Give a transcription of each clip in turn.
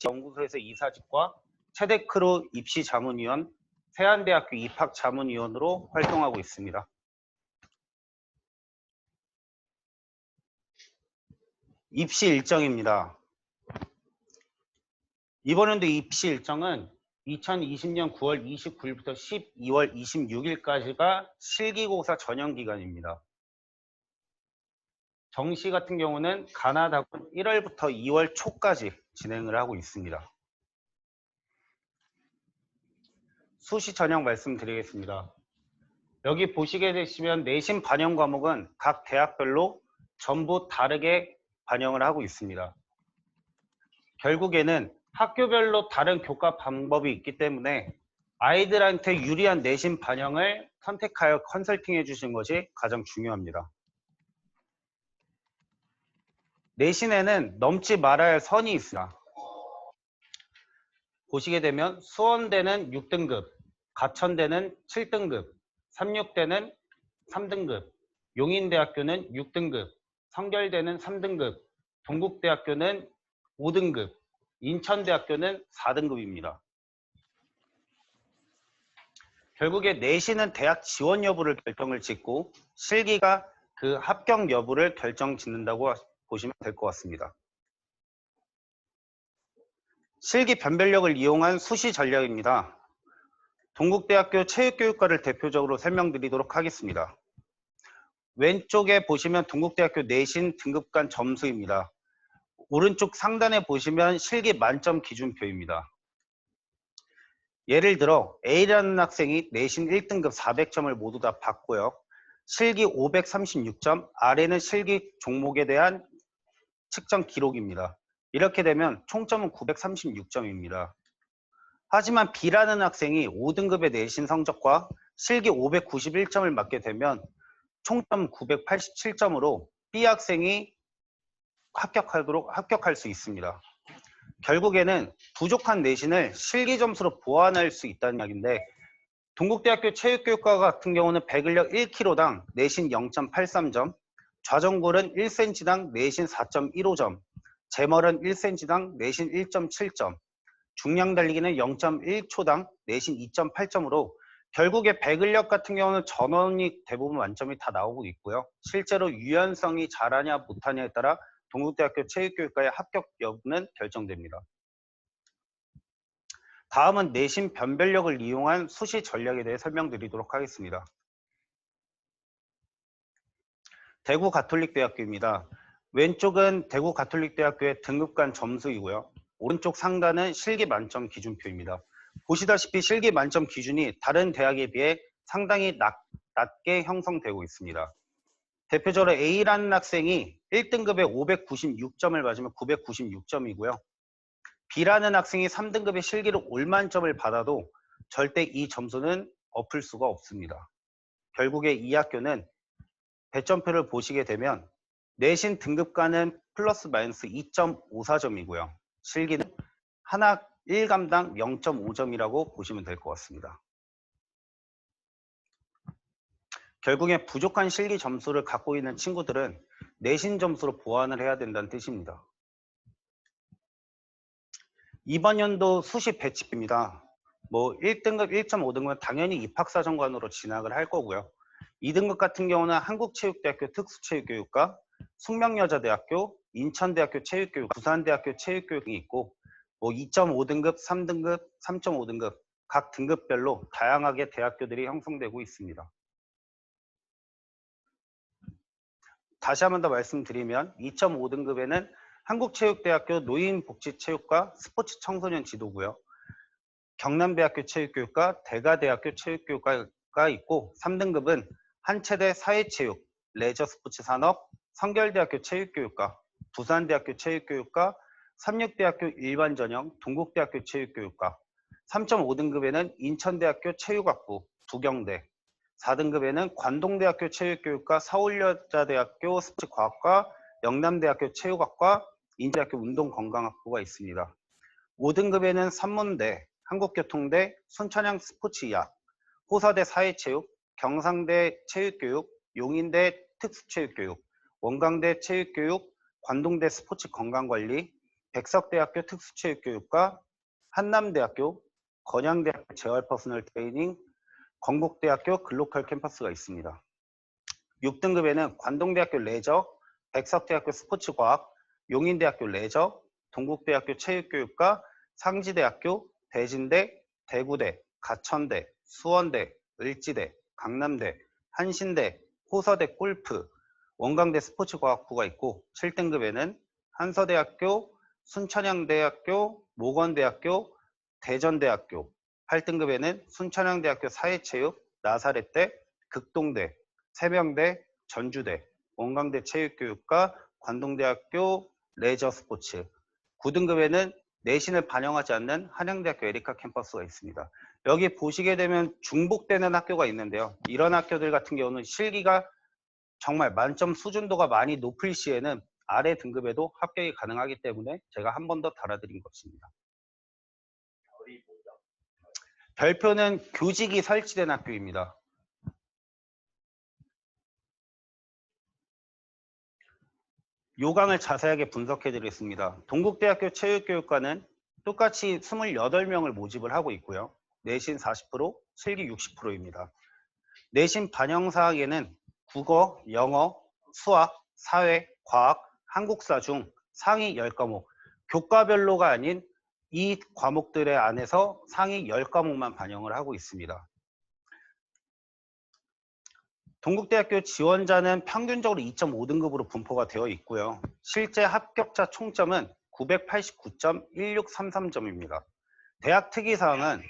연구소에서 이사직과 체데크로 입시자문위원, 세안대학교 입학자문위원으로 활동하고 있습니다. 입시 일정입니다. 이번 연도 입시 일정은 2020년 9월 29일부터 12월 26일까지가 실기고사 전형기간입니다. 정시 같은 경우는 가나다군 1월부터 2월 초까지 진행을 하고 있습니다. 수시 전형 말씀드리겠습니다. 여기 보시게 되시면 내신 반영 과목은 각 대학별로 전부 다르게 반영을 하고 있습니다. 결국에는 학교별로 다른 교과 방법이 있기 때문에 아이들한테 유리한 내신 반영을 선택하여 컨설팅해 주신 것이 가장 중요합니다. 내신에는 넘지 말아야 할 선이 있습니다. 보시게 되면 수원대는 6등급, 가천대는 7등급, 삼육대는 3등급, 용인대학교는 6등급, 성결대는 3등급, 동국대학교는 5등급, 인천대학교는 4등급입니다. 결국에 내신은 대학 지원 여부를 결정을 짓고 실기가 그 합격 여부를 결정 짓는다고 보시면 될 것 같습니다. 실기 변별력을 이용한 수시 전략입니다. 동국대학교 체육교육과를 대표적으로 설명드리도록 하겠습니다. 왼쪽에 보시면 동국대학교 내신 등급간 점수입니다. 오른쪽 상단에 보시면 실기 만점 기준표입니다. 예를 들어 A라는 학생이 내신 1등급 400점을 모두 다 받고요. 실기 536점, 아래는 실기 종목에 대한 측정 기록입니다. 이렇게 되면 총점은 936점입니다. 하지만 B라는 학생이 5등급의 내신 성적과 실기 591점을 맞게 되면 총점 987점으로 B 학생이 합격할 수 있습니다. 결국에는 부족한 내신을 실기 점수로 보완할 수 있다는 이야기인데 동국대학교 체육교육과 같은 경우는 배근력 1kg당 내신 0.83점, 좌전골은 1cm당 내신 4.15점, 제멀은 1cm당 내신 1.7점, 중량 달리기는 0.1초당 내신 2.8점으로 결국에 배근력 같은 경우는 전원이 대부분 만점이 다 나오고 있고요. 실제로 유연성이 잘하냐 못하냐에 따라 동국대학교 체육교육과의 합격 여부는 결정됩니다. 다음은 내신 변별력을 이용한 수시 전략에 대해 설명드리도록 하겠습니다. 대구 가톨릭대학교입니다. 왼쪽은 대구 가톨릭대학교의 등급간 점수이고요. 오른쪽 상단은 실기 만점 기준표입니다. 보시다시피 실기 만점 기준이 다른 대학에 비해 상당히 낮게 형성되고 있습니다. 대표적으로 A라는 학생이 1등급에 596점을 맞으면 996점이고요. B라는 학생이 3등급의 실기로 올만점을 받아도 절대 이 점수는 엎을 수가 없습니다. 결국에 이 학교는 배점표를 보시게 되면 내신 등급과는 플러스 마이너스 2.54점이고요. 실기는 하나 1감당 0.5점이라고 보시면 될 것 같습니다. 결국에 부족한 실기 점수를 갖고 있는 친구들은 내신 점수로 보완을 해야 된다는 뜻입니다. 이번 연도 수시 배치입니다. 1등급, 1.5등급은 당연히 입학사정관으로 진학을 할 거고요. 2등급 같은 경우는 한국체육대학교 특수체육교육과, 숙명여자대학교, 인천대학교 체육교육, 부산대학교 체육교육이 있고 2.5등급, 3등급, 3.5등급 각 등급별로 다양하게 대학교들이 형성되고 있습니다. 다시 한 번 더 말씀드리면 2.5등급에는 한국체육대학교 노인복지체육과 스포츠 청소년 지도고요. 경남대학교 체육교육과 대가대학교 체육교육과가 있고 3등급은 한체대 사회체육, 레저스포츠산업, 성결대학교 체육교육과, 부산대학교 체육교육과, 삼육대학교 일반전형, 동국대학교 체육교육과, 3.5등급에는 인천대학교 체육학부, 부경대, 4등급에는 관동대학교 체육교육과, 서울여자대학교 스포츠과학과, 영남대학교 체육학과, 인제대학교 운동건강학부가 있습니다. 5등급에는 산문대, 한국교통대, 순천향 스포츠의학, 호사대 사회체육, 경상대 체육교육, 용인대 특수체육교육, 원광대 체육교육, 관동대 스포츠건강관리, 백석대학교 특수체육교육과, 한남대학교, 건양대학교 재활퍼스널 트레이닝, 건국대학교 글로컬 캠퍼스가 있습니다. 6등급에는 관동대학교 레저, 백석대학교 스포츠과학, 용인대학교 레저, 동국대학교 체육교육과, 상지대학교, 대진대, 대구대, 가천대, 수원대, 을지대, 강남대, 한신대, 호서대 골프, 원광대 스포츠과학부가 있고, 7등급에는 한서대학교, 순천향대학교, 모건대학교, 대전대학교, 8등급에는 순천향대학교 사회체육, 나사렛대, 극동대, 세명대, 전주대, 원광대 체육교육과, 관동대학교 레저 스포츠, 9등급에는 내신을 반영하지 않는 한양대학교 에리카 캠퍼스가 있습니다. 여기 보시게 되면 중복되는 학교가 있는데요. 이런 학교들 같은 경우는 실기가 정말 만점 수준도가 많이 높을 시에는 아래 등급에도 합격이 가능하기 때문에 제가 한 번 더 달아드린 것입니다. 별표는 교직이 설치된 학교입니다. 요강을 자세하게 분석해 드리겠습니다. 동국대학교 체육교육과는 똑같이 28명을 모집을 하고 있고요. 내신 40%, 실기 60%입니다. 내신 반영 사항에는 국어, 영어, 수학, 사회, 과학, 한국사 중 상위 10과목, 교과별로가 아닌 이 과목들의 안에서 상위 10과목만 반영을 하고 있습니다. 동국대학교 지원자는 평균적으로 2.5등급으로 분포가 되어 있고요. 실제 합격자 총점은 989.1633점입니다. 대학 특이사항은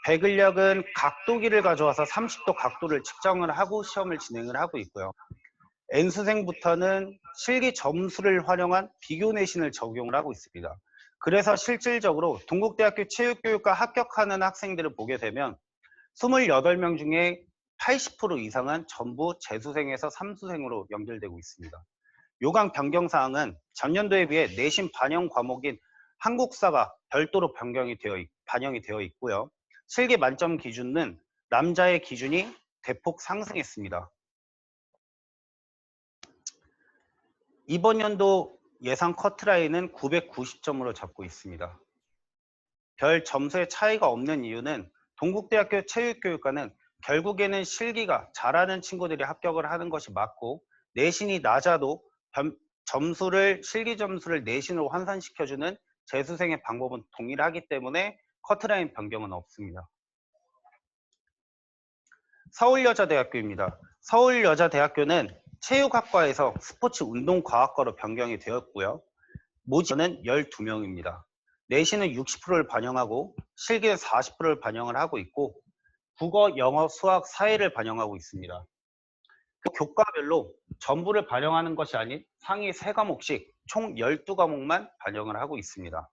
배근력은 각도기를 가져와서 30도 각도를 측정을 하고 시험을 진행을 하고 있고요. N수생부터는 실기 점수를 활용한 비교 내신을 적용을 하고 있습니다. 그래서 실질적으로 동국대학교 체육교육과 합격하는 학생들을 보게 되면 28명 중에 80% 이상은 전부 재수생에서 3수생으로 연결되고 있습니다. 요강 변경 사항은 전년도에 비해 내신 반영 과목인 한국사가 별도로 반영이 되어 있고요. 실기 만점 기준은 남자의 기준이 대폭 상승했습니다. 이번 연도 예상 커트라인은 990점으로 잡고 있습니다. 별 점수의 차이가 없는 이유는 동국대학교 체육교육과는 결국에는 실기가 잘하는 친구들이 합격을 하는 것이 맞고, 내신이 낮아도 실기 점수를 내신으로 환산시켜주는 재수생의 방법은 동일하기 때문에 커트라인 변경은 없습니다. 서울여자대학교입니다. 서울여자대학교는 체육학과에서 스포츠 운동과학과로 변경이 되었고요. 모집은 12명입니다. 내신은 60%를 반영하고 실기는 40%를 반영을 하고 있고, 국어, 영어, 수학, 사회를 반영하고 있습니다. 그 교과별로 전부를 반영하는 것이 아닌 상위 3과목씩 총 12과목만 반영을 하고 있습니다.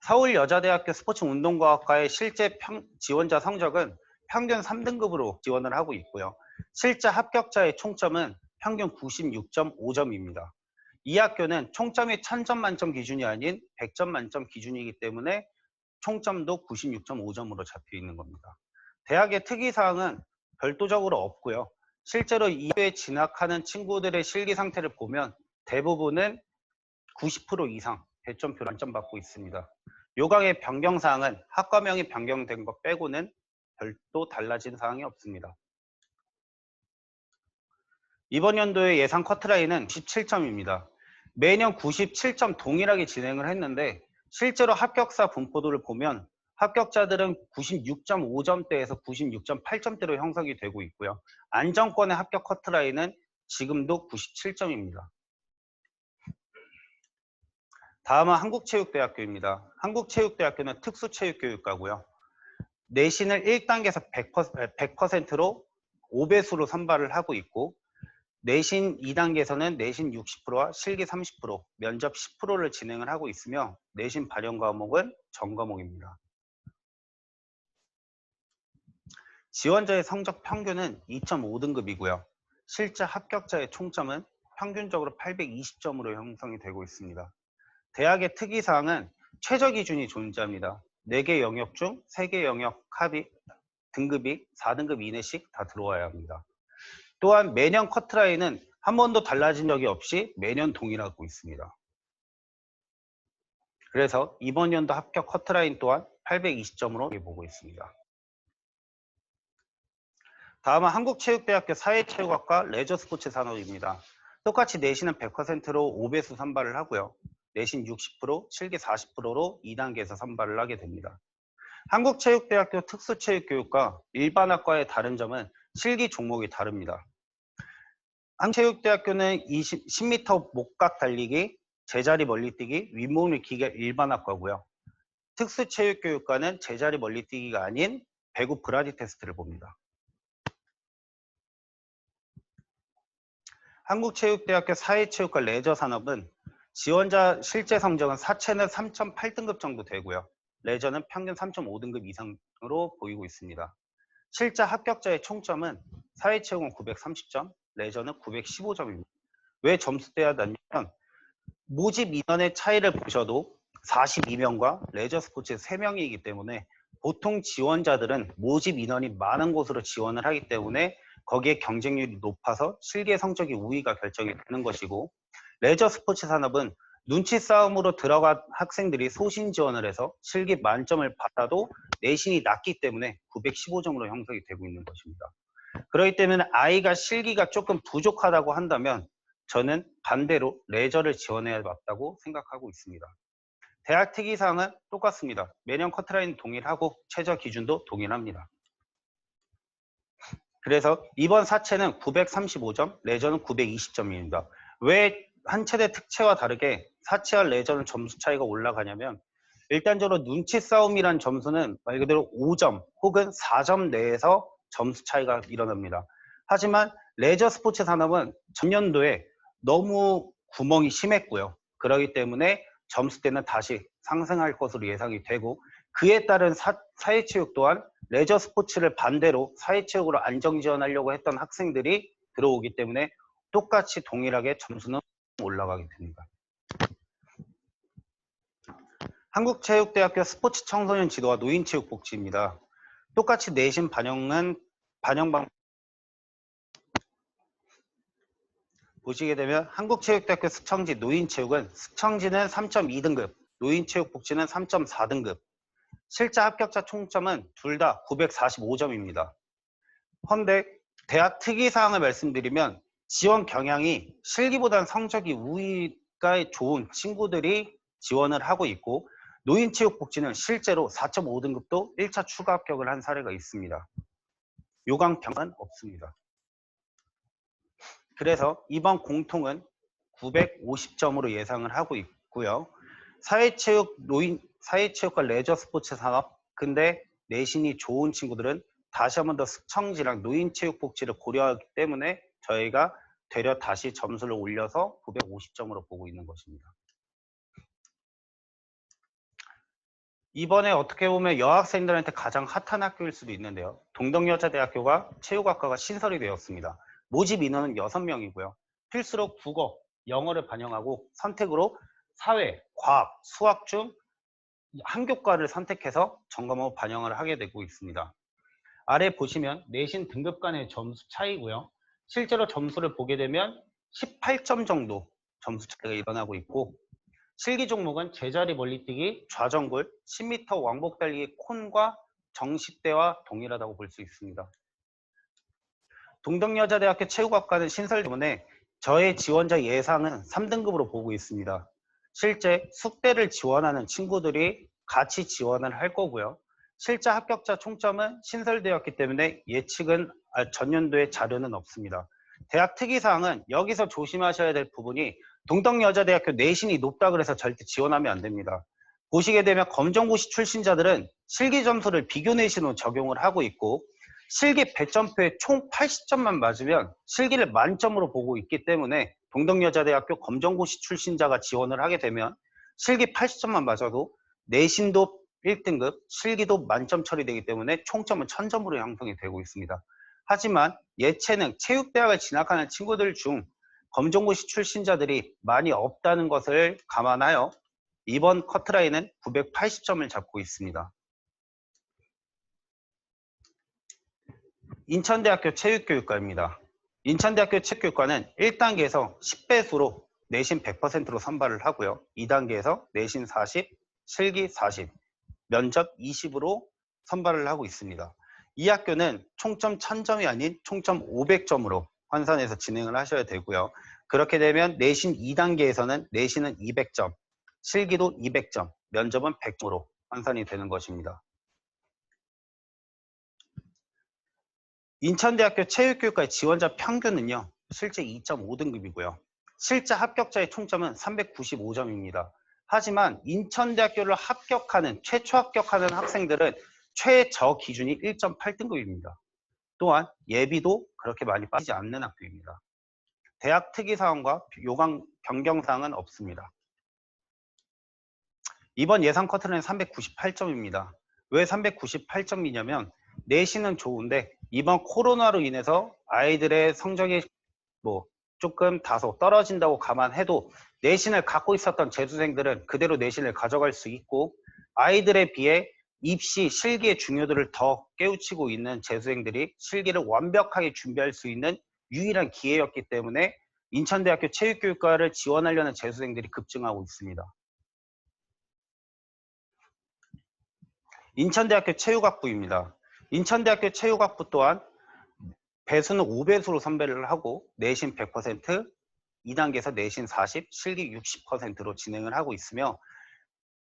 서울여자대학교 스포츠운동과학과의 실제 지원자 성적은 평균 3등급으로 지원을 하고 있고요. 실제 합격자의 총점은 평균 96.5점입니다. 이 학교는 총점이 1000점 만점 기준이 아닌 100점 만점 기준이기 때문에 총점도 96.5점으로 잡혀 있는 겁니다. 대학의 특이사항은 별도적으로 없고요. 실제로 이 학교에 진학하는 친구들의 실기 상태를 보면 대부분은 90% 이상 100점표 만점 받고 있습니다. 요강의 변경 사항은 학과명이 변경된 것 빼고는 별도 달라진 사항이 없습니다. 이번 연도의 예상 커트라인은 97점입니다. 매년 97점 동일하게 진행을 했는데 실제로 합격자 분포도를 보면 합격자들은 96.5점대에서 96.8점대로 형성이 되고 있고요. 안정권의 합격 커트라인은 지금도 97점입니다. 다음은 한국체육대학교입니다. 한국체육대학교는 특수체육교육과고요. 내신을 1단계에서 100%로 5배수로 선발을 하고 있고, 내신 2단계에서는 내신 60%와 실기 30%, 면접 10%를 진행을 하고 있으며 내신 반영 과목은 전과목입니다. 지원자의 성적 평균은 2.5등급이고요. 실제 합격자의 총점은 평균적으로 820점으로 형성이 되고 있습니다. 대학의 특이사항은 최저 기준이 존재합니다. 4개 영역 중 3개 영역 등급이 4등급 이내씩 다 들어와야 합니다. 또한 매년 커트라인은 한 번도 달라진 적이 없이 매년 동일하고 있습니다. 그래서 이번 연도 합격 커트라인 또한 820점으로 보고 있습니다. 다음은 한국체육대학교 사회체육학과 레저스포츠 산업입니다. 똑같이 내신은 100%로 5배수 선발을 하고요. 내신 60%, 실기 40%로 2단계에서 선발을 하게 됩니다. 한국체육대학교 특수체육교육과 일반학과의 다른 점은 실기 종목이 다릅니다. 한국체육대학교는 10m 목각 달리기, 제자리 멀리뛰기, 윗몸 일으키기 일반학과고요. 특수체육교육과는 제자리 멀리뛰기가 아닌 배구 브라디 테스트를 봅니다. 한국체육대학교 사회체육과 레저산업은 지원자 실제 성적은 사체는 3.8등급 정도 되고요. 레저는 평균 3.5등급 이상으로 보이고 있습니다. 실제 합격자의 총점은 사회체육은 930점, 레저는 915점입니다. 왜 점수대가 낮냐면 모집 인원의 차이를 보셔도 42명과 레저 스포츠 3명이기 때문에 보통 지원자들은 모집 인원이 많은 곳으로 지원을 하기 때문에 거기에 경쟁률이 높아서 실기 성적이 우위가 결정이 되는 것이고, 레저 스포츠 산업은 눈치 싸움으로 들어간 학생들이 소신 지원을 해서 실기 만점을 받아도 내신이 낮기 때문에 915점으로 형성이 되고 있는 것입니다. 그렇기 때문에 아이가 실기가 조금 부족하다고 한다면 저는 반대로 레저를 지원해야 맞다고 생각하고 있습니다. 대학 특이사항은 똑같습니다. 매년 커트라인 동일하고 최저 기준도 동일합니다. 그래서 이번 사체는 935점, 레저는 920점입니다. 왜 한 체대 특채와 다르게 사체와 레저는 점수 차이가 올라가냐면, 일단적으로 눈치 싸움이란 점수는 말 그대로 5점 혹은 4점 내에서 점수 차이가 일어납니다. 하지만 레저 스포츠 산업은 전년도에 너무 구멍이 심했고요. 그렇기 때문에 점수대는 다시 상승할 것으로 예상이 되고, 그에 따른 사회체육 또한 레저 스포츠를 반대로 사회체육으로 안정 지원하려고 했던 학생들이 들어오기 때문에 똑같이 동일하게 점수는 올라가게 됩니다. 한국체육대학교 스포츠 청소년 지도와 노인체육복지입니다. 똑같이 내신 반영 방법 보시게 되면 한국체육대학교 스청지 노인체육은 스청지는 3.2등급, 노인체육복지는 3.4등급, 실제 합격자 총점은 둘 다 945점입니다. 헌데 대학 특이사항을 말씀드리면 지원 경향이 실기보다는 성적이 우위가 좋은 친구들이 지원을 하고 있고, 노인체육복지는 실제로 4.5등급도 1차 추가 합격을 한 사례가 있습니다. 요강평은 없습니다. 그래서 이번 공통은 950점으로 예상을 하고 있고요. 사회체육과 레저 스포츠 산업, 근데 내신이 좋은 친구들은 다시 한 번 더 스청지랑 노인체육복지를 고려하기 때문에 저희가 되려 다시 점수를 올려서 950점으로 보고 있는 것입니다. 이번에 어떻게 보면 여학생들한테 가장 핫한 학교일 수도 있는데요. 동덕여자대학교가 체육학과가 신설이 되었습니다. 모집 인원은 6명이고요. 필수로 국어, 영어를 반영하고 선택으로 사회, 과학, 수학 중 한 교과를 선택해서 점검하고 반영을 하게 되고 있습니다. 아래 보시면 내신 등급 간의 점수 차이고요. 실제로 점수를 보게 되면 18점 정도 점수 차이가 일어나고 있고, 실기 종목은 제자리 멀리뛰기, 좌정굴, 10m 왕복 달리기 콘과 정시대와 동일하다고 볼 수 있습니다. 동덕여자대학교 체육학과는 신설 때문에 저의 지원자 예상은 3등급으로 보고 있습니다. 실제 숙대를 지원하는 친구들이 같이 지원을 할 거고요. 실제 합격자 총점은 신설되었기 때문에 예측은 전년도에 자료는 없습니다. 대학 특이사항은 여기서 조심하셔야 될 부분이, 동덕여자대학교 내신이 높다 그래서 절대 지원하면 안 됩니다. 보시게 되면 검정고시 출신자들은 실기 점수를 비교 내신으로 적용을 하고 있고, 실기 배점표에 총 80점만 맞으면 실기를 만점으로 보고 있기 때문에 동덕여자대학교 검정고시 출신자가 지원을 하게 되면 실기 80점만 맞아도 내신도 1등급, 실기도 만점 처리되기 때문에 총점은 1000점으로 형성이 되고 있습니다. 하지만 예체능, 체육대학을 진학하는 친구들 중 검정고시 출신자들이 많이 없다는 것을 감안하여 이번 커트라인은 980점을 잡고 있습니다. 인천대학교 체육교육과입니다. 인천대학교 체육교육과는 1단계에서 10배수로 내신 100%로 선발을 하고요. 2단계에서 내신 40, 실기 40, 면접 20으로 선발을 하고 있습니다. 이 학교는 총점 1000점이 아닌 총점 500점으로 환산해서 진행을 하셔야 되고요. 그렇게 되면 내신 2단계에서는 내신은 200점, 실기도 200점, 면접은 100점으로 환산이 되는 것입니다. 인천대학교 체육교육과의 지원자 평균은요. 실제 2.5등급이고요. 실제 합격자의 총점은 395점입니다. 하지만 인천대학교를 합격하는 최초 합격하는 학생들은 최저 기준이 1.8등급입니다. 또한 예비도 그렇게 많이 빠지지 않는 학교입니다. 대학 특이사항과 요강 변경사항은 없습니다. 이번 예상 커트는 398점입니다. 왜 398점이냐면 내신은 좋은데 이번 코로나로 인해서 아이들의 성적이 조금 다소 떨어진다고 감안해도 내신을 갖고 있었던 재수생들은 그대로 내신을 가져갈 수 있고 아이들에 비해 입시, 실기의 중요도를 더 깨우치고 있는 재수생들이 실기를 완벽하게 준비할 수 있는 유일한 기회였기 때문에 인천대학교 체육교육과를 지원하려는 재수생들이 급증하고 있습니다. 인천대학교 체육학부입니다. 인천대학교 체육학부 또한 배수는 5배수로 선배를 하고 내신 100%, 2단계에서 내신 40, 실기 60%로 진행을 하고 있으며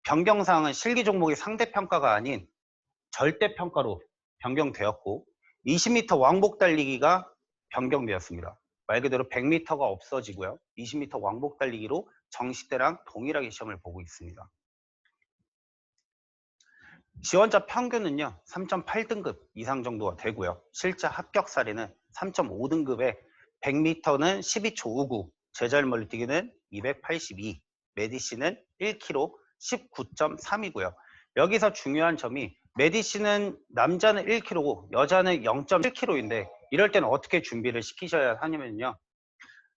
변경사항은 실기 종목의 상대평가가 아닌 절대평가로 변경되었고 20m 왕복 달리기가 변경되었습니다. 말 그대로 100m가 없어지고요. 20m 왕복 달리기로 정시대랑 동일하게 시험을 보고 있습니다. 지원자 평균은요 3.8등급 이상 정도가 되고요. 실제 합격 사례는 3.5등급에 100m는 12초 59, 제자리 멀리뛰기는 282, 메디신은 1km 19.3이고요. 여기서 중요한 점이 메디신은 남자는 1km고 여자는 0.7km인데 이럴 때는 어떻게 준비를 시키셔야 하냐면요.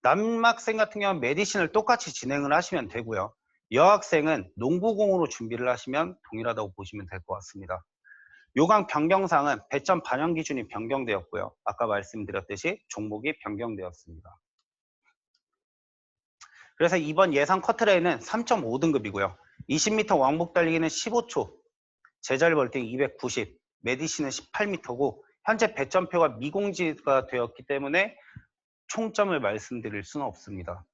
남학생 같은 경우는 메디신을 똑같이 진행을 하시면 되고요. 여학생은 농구공으로 준비를 하시면 동일하다고 보시면 될 것 같습니다. 요강 변경사항은 배점 반영 기준이 변경되었고요. 아까 말씀드렸듯이 종목이 변경되었습니다. 그래서 이번 예상 커트라인은 3.5등급이고요. 20m 왕복 달리기는 15초, 제자리 멀뛰기 290, 메디신은 18m고 현재 배점표가 미공지가 되었기 때문에 총점을 말씀드릴 수는 없습니다.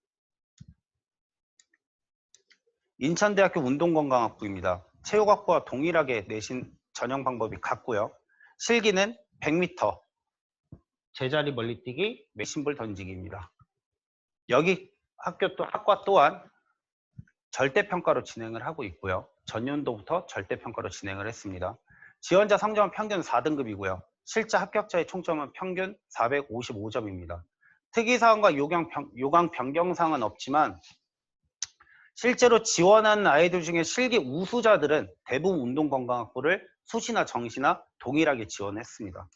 인천대학교 운동건강학부입니다. 체육학부와 동일하게 내신 전형 방법이 같고요. 실기는 100m, 제자리 멀리뛰기, 메신볼 던지기입니다. 여기 학과 또한 절대평가로 진행을 하고 있고요. 전년도부터 절대평가로 진행을 했습니다. 지원자 성적은 평균 4등급이고요. 실제 합격자의 총점은 평균 455점입니다. 특이사항과 요강 변경사항은 없지만 실제로 지원하는 아이들 중에 실기 우수자들은 대부분 운동건강학부를 수시나 정시나 동일하게 지원했습니다.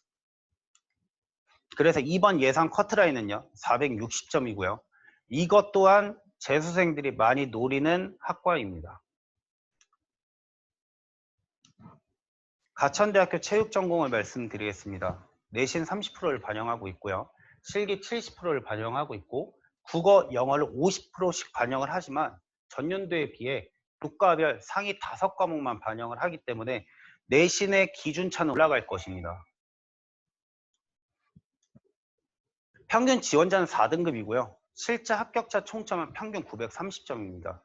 그래서 이번 예상 커트라인은요 460점이고요. 이것 또한 재수생들이 많이 노리는 학과입니다. 가천대학교 체육전공을 말씀드리겠습니다. 내신 30%를 반영하고 있고요. 실기 70%를 반영하고 있고 국어, 영어를 50%씩 반영을 하지만 전년도에 비해 교과별 상위 5과목만 반영을 하기 때문에 내신의 기준차는 올라갈 것입니다. 평균 지원자는 4등급이고요. 실제 합격자 총점은 평균 930점입니다.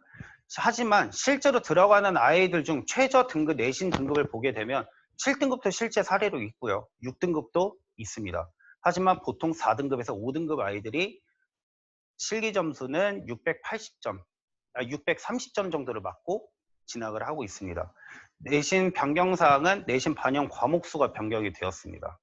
하지만 실제로 들어가는 아이들 중 최저 등급 내신 등급을 보게 되면 7등급도 실제 사례로 있고요. 6등급도 있습니다. 하지만 보통 4등급에서 5등급 아이들이 실기 점수는 630점 정도를 맞고 진학을 하고 있습니다. 내신 변경사항은 내신 반영 과목 수가 변경이 되었습니다.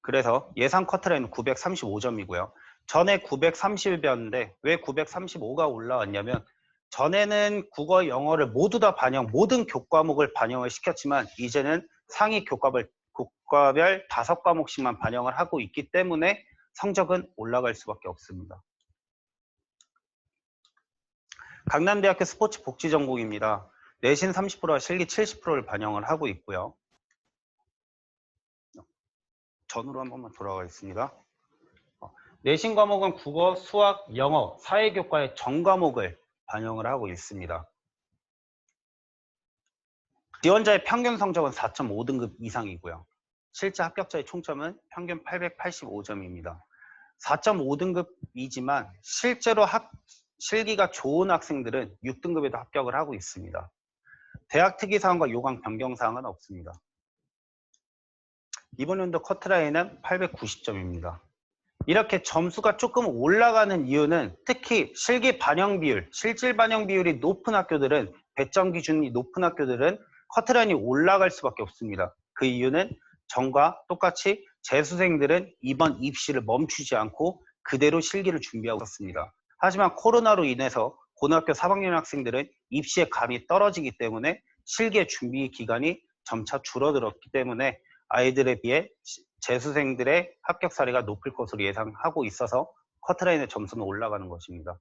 그래서 예상 커트라인은 935점이고요. 전에 930이었는데 왜 935가 올라왔냐면 전에는 국어, 영어를 모두 다 모든 교과목을 반영을 시켰지만 이제는 상위 교과별 5과목씩만 반영을 하고 있기 때문에 성적은 올라갈 수밖에 없습니다. 강남대학교 스포츠 복지 전공입니다. 내신 30%와 실기 70%를 반영을 하고 있고요. 전으로 한 번만 돌아가겠습니다. 내신 과목은 국어, 수학, 영어, 사회교과의 전 과목을 반영을 하고 있습니다. 지원자의 평균 성적은 4.5등급 이상이고요. 실제 합격자의 총점은 평균 885점입니다. 4.5등급이지만 실제로 실기가 좋은 학생들은 6등급에도 합격을 하고 있습니다. 대학 특이사항과 요강 변경사항은 없습니다. 이번 연도 커트라인은 890점입니다. 이렇게 점수가 조금 올라가는 이유는 특히 실기 반영 비율, 실질 반영 비율이 높은 학교들은, 배점 기준이 높은 학교들은 커트라인이 올라갈 수밖에 없습니다. 그 이유는 전과 똑같이 재수생들은 이번 입시를 멈추지 않고 그대로 실기를 준비하고 있습니다. 하지만 코로나로 인해서 고등학교 3학년 학생들은 입시의 감이 떨어지기 때문에 실기의 준비 기간이 점차 줄어들었기 때문에 아이들에 비해 재수생들의 합격 사례가 높을 것으로 예상하고 있어서 커트라인의 점수는 올라가는 것입니다.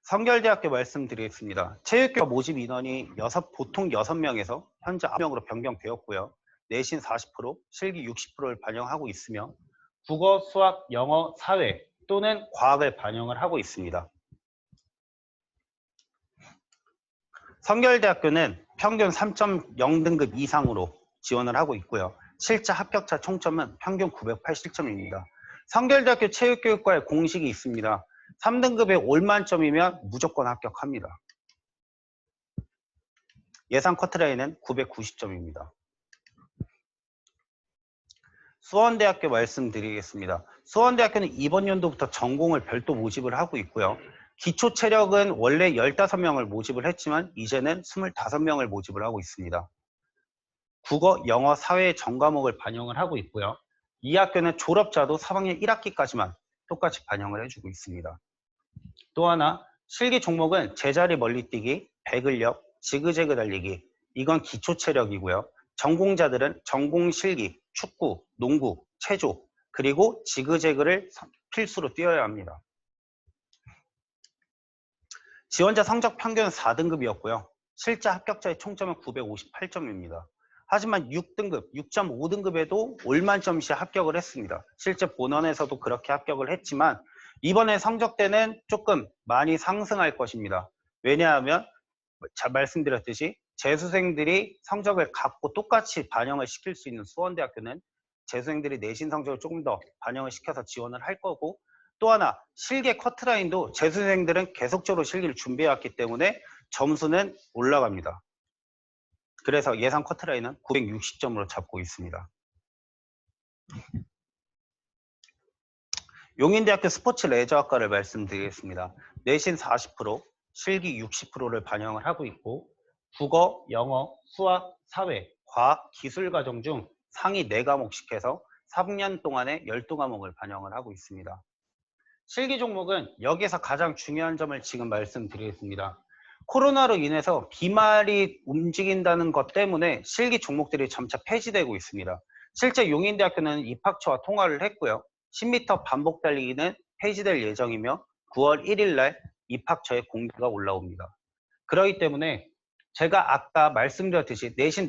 성결대학교 말씀드리겠습니다. 체육교과 모집 인원이 보통 6명에서 현재 9명으로 변경되었고요. 내신 40%, 실기 60%를 반영하고 있으며 국어, 수학, 영어, 사회 또는 과학을 반영을 하고 있습니다. 성결대학교는 평균 3.0등급 이상으로 지원을 하고 있고요. 실제 합격자 총점은 평균 980점입니다. 성결대학교 체육교육과의 공식이 있습니다. 3등급에 올만점이면 무조건 합격합니다. 예상 커트라인은 990점입니다. 수원대학교 말씀드리겠습니다. 수원대학교는 이번 연도부터 전공을 별도 모집을 하고 있고요. 기초 체력은 원래 15명을 모집을 했지만 이제는 25명을 모집을 하고 있습니다. 국어, 영어, 사회 전 과목을 반영을 하고 있고요. 이 학교는 졸업자도 3학년 1학기까지만 똑같이 반영을 해주고 있습니다. 또 하나, 실기 종목은 제자리 멀리뛰기, 배근력, 지그재그 달리기, 이건 기초 체력이고요. 전공자들은 전공 실기, 축구, 농구, 체조, 그리고 지그재그를 필수로 뛰어야 합니다. 지원자 성적 평균 4등급이었고요. 실제 합격자의 총점은 958점입니다. 하지만 6등급, 6.5등급에도 올만점 시 합격을 했습니다. 실제 본원에서도 그렇게 합격을 했지만 이번에 성적대는 조금 많이 상승할 것입니다. 왜냐하면 잘 말씀드렸듯이 재수생들이 성적을 갖고 똑같이 반영을 시킬 수 있는 수원대학교는 재수생들이 내신 성적을 조금 더 반영을 시켜서 지원을 할 거고, 또 하나 실기 커트라인도 재수생들은 계속적으로 실기를 준비해왔기 때문에 점수는 올라갑니다. 그래서 예상 커트라인은 960점으로 잡고 있습니다. 용인대학교 스포츠 레저학과를 말씀드리겠습니다. 내신 40%, 실기 60%를 반영을 하고 있고 국어, 영어, 수학, 사회, 과학, 기술 과정 중 상위 4과목씩 해서 3년 동안에 12과목을 반영을 하고 있습니다. 실기 종목은 여기에서 가장 중요한 점을 지금 말씀드리겠습니다. 코로나로 인해서 비말이 움직인다는 것 때문에 실기 종목들이 점차 폐지되고 있습니다. 실제 용인대학교는 입학처와 통화를 했고요. 10m 반복 달리기는 폐지될 예정이며 9월 1일 날 입학처에 공지가 올라옵니다. 그렇기 때문에 제가 아까 말씀드렸듯이 내신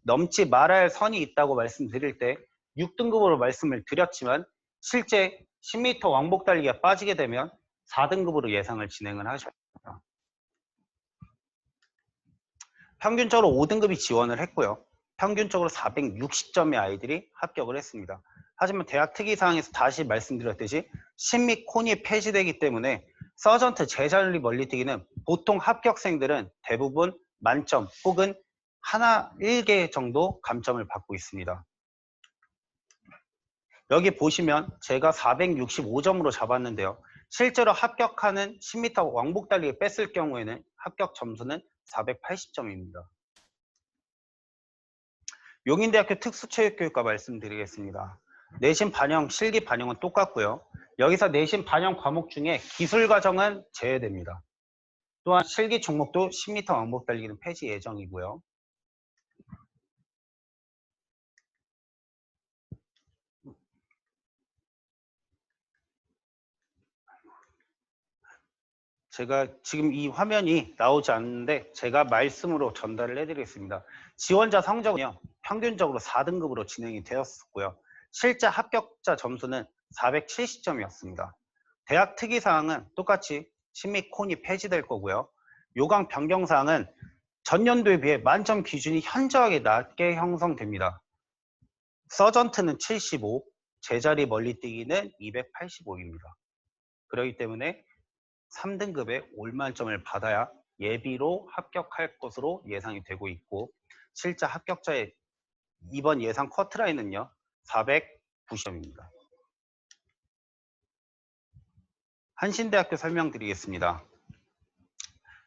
넘지 말아야 할 선이 있다고 말씀드릴 때 6등급으로 말씀을 드렸지만 실제 10m 왕복 달리기가 빠지게 되면 4등급으로 예상을 진행을 하셔야 합니다. 평균적으로 5등급이 지원을 했고요. 평균적으로 460점의 아이들이 합격을 했습니다. 하지만 대학 특이사항에서 다시 말씀드렸듯이 신미 콘이 폐지되기 때문에 서전트 제자리 멀리뛰기는 보통 합격생들은 대부분 만점 혹은 1개 정도 감점을 받고 있습니다. 여기 보시면 제가 465점으로 잡았는데요. 실제로 합격하는 10m 왕복 달리기 뺐을 경우에는 합격 점수는 480점입니다. 용인대학교 특수체육교육과 말씀드리겠습니다. 내신 반영, 실기 반영은 똑같고요. 여기서 내신 반영 과목 중에 기술 과정은 제외됩니다. 또한 실기 종목도 10m 왕복 달리기는 폐지 예정이고요. 제가 지금 이 화면이 나오지 않는데 제가 말씀으로 전달을 해드리겠습니다. 지원자 성적은요, 평균적으로 4등급으로 진행이 되었었고요. 실제 합격자 점수는 470점이었습니다. 대학 특이사항은 똑같이 신미 콘이 폐지될 거고요. 요강 변경사항은 전년도에 비해 만점 기준이 현저하게 낮게 형성됩니다. 서전트는 75, 제자리 멀리뛰기는 285입니다. 그렇기 때문에 3등급의 올만점을 받아야 예비로 합격할 것으로 예상이 되고 있고, 실제 합격자의 이번 예상 커트라인은요 490점입니다. 한신대학교 설명드리겠습니다.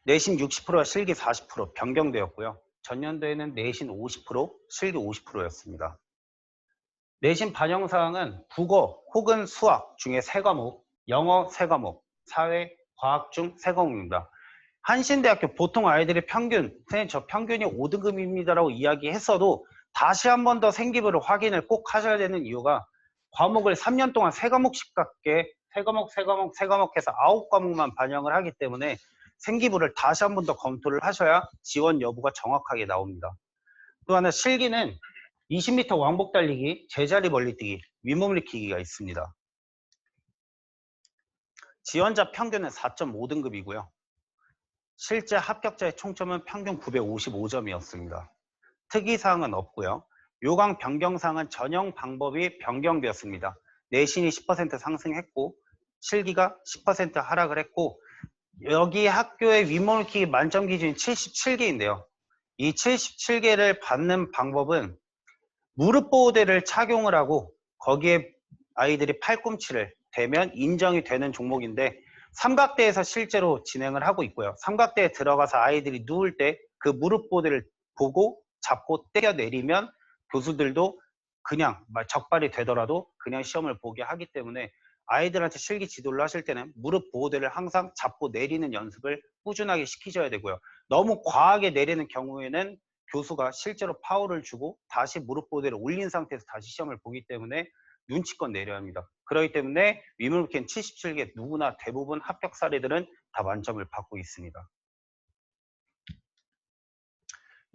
내신 60%와 실기 40% 변경되었고요. 전년도에는 내신 50%, 실기 50%였습니다. 내신 반영사항은 국어 혹은 수학 중에 3과목, 영어 3과목, 사회, 과학 중 3과목입니다. 한신대학교 보통 아이들의 평균, 선생님 저 평균이 5등급입니다라고 이야기했어도 다시 한 번 더 생기부를 확인을 꼭 하셔야 되는 이유가 과목을 3년 동안 3과목씩 갖게 3과목 해서 9과목만 반영을 하기 때문에 생기부를 다시 한 번 더 검토를 하셔야 지원 여부가 정확하게 나옵니다. 또 하나 실기는 20m 왕복 달리기, 제자리 멀리뛰기, 윗몸 일으키기가 있습니다. 지원자 평균은 4.5등급이고요. 실제 합격자의 총점은 평균 955점이었습니다. 특이사항은 없고요. 요강 변경사항은 전형 방법이 변경되었습니다. 내신이 10% 상승했고 실기가 10% 하락을 했고, 여기 학교의 윗몸 일으키기 만점 기준이 77개인데요. 이 77개를 받는 방법은 무릎 보호대를 착용을 하고 거기에 아이들이 팔꿈치를 대면 인정이 되는 종목인데, 삼각대에서 실제로 진행을 하고 있고요. 삼각대에 들어가서 아이들이 누울 때 그 무릎 보호대를 보고 잡고 때려 내리면 교수들도 그냥 적발이 되더라도 그냥 시험을 보게 하기 때문에 아이들한테 실기 지도를 하실 때는 무릎 보호대를 항상 잡고 내리는 연습을 꾸준하게 시키셔야 되고요. 너무 과하게 내리는 경우에는 교수가 실제로 파워를 주고 다시 무릎 보호대를 올린 상태에서 다시 시험을 보기 때문에 눈치껏 내려야 합니다. 그렇기 때문에 위물캔 77개 누구나 대부분 합격 사례들은 다 만점을 받고 있습니다.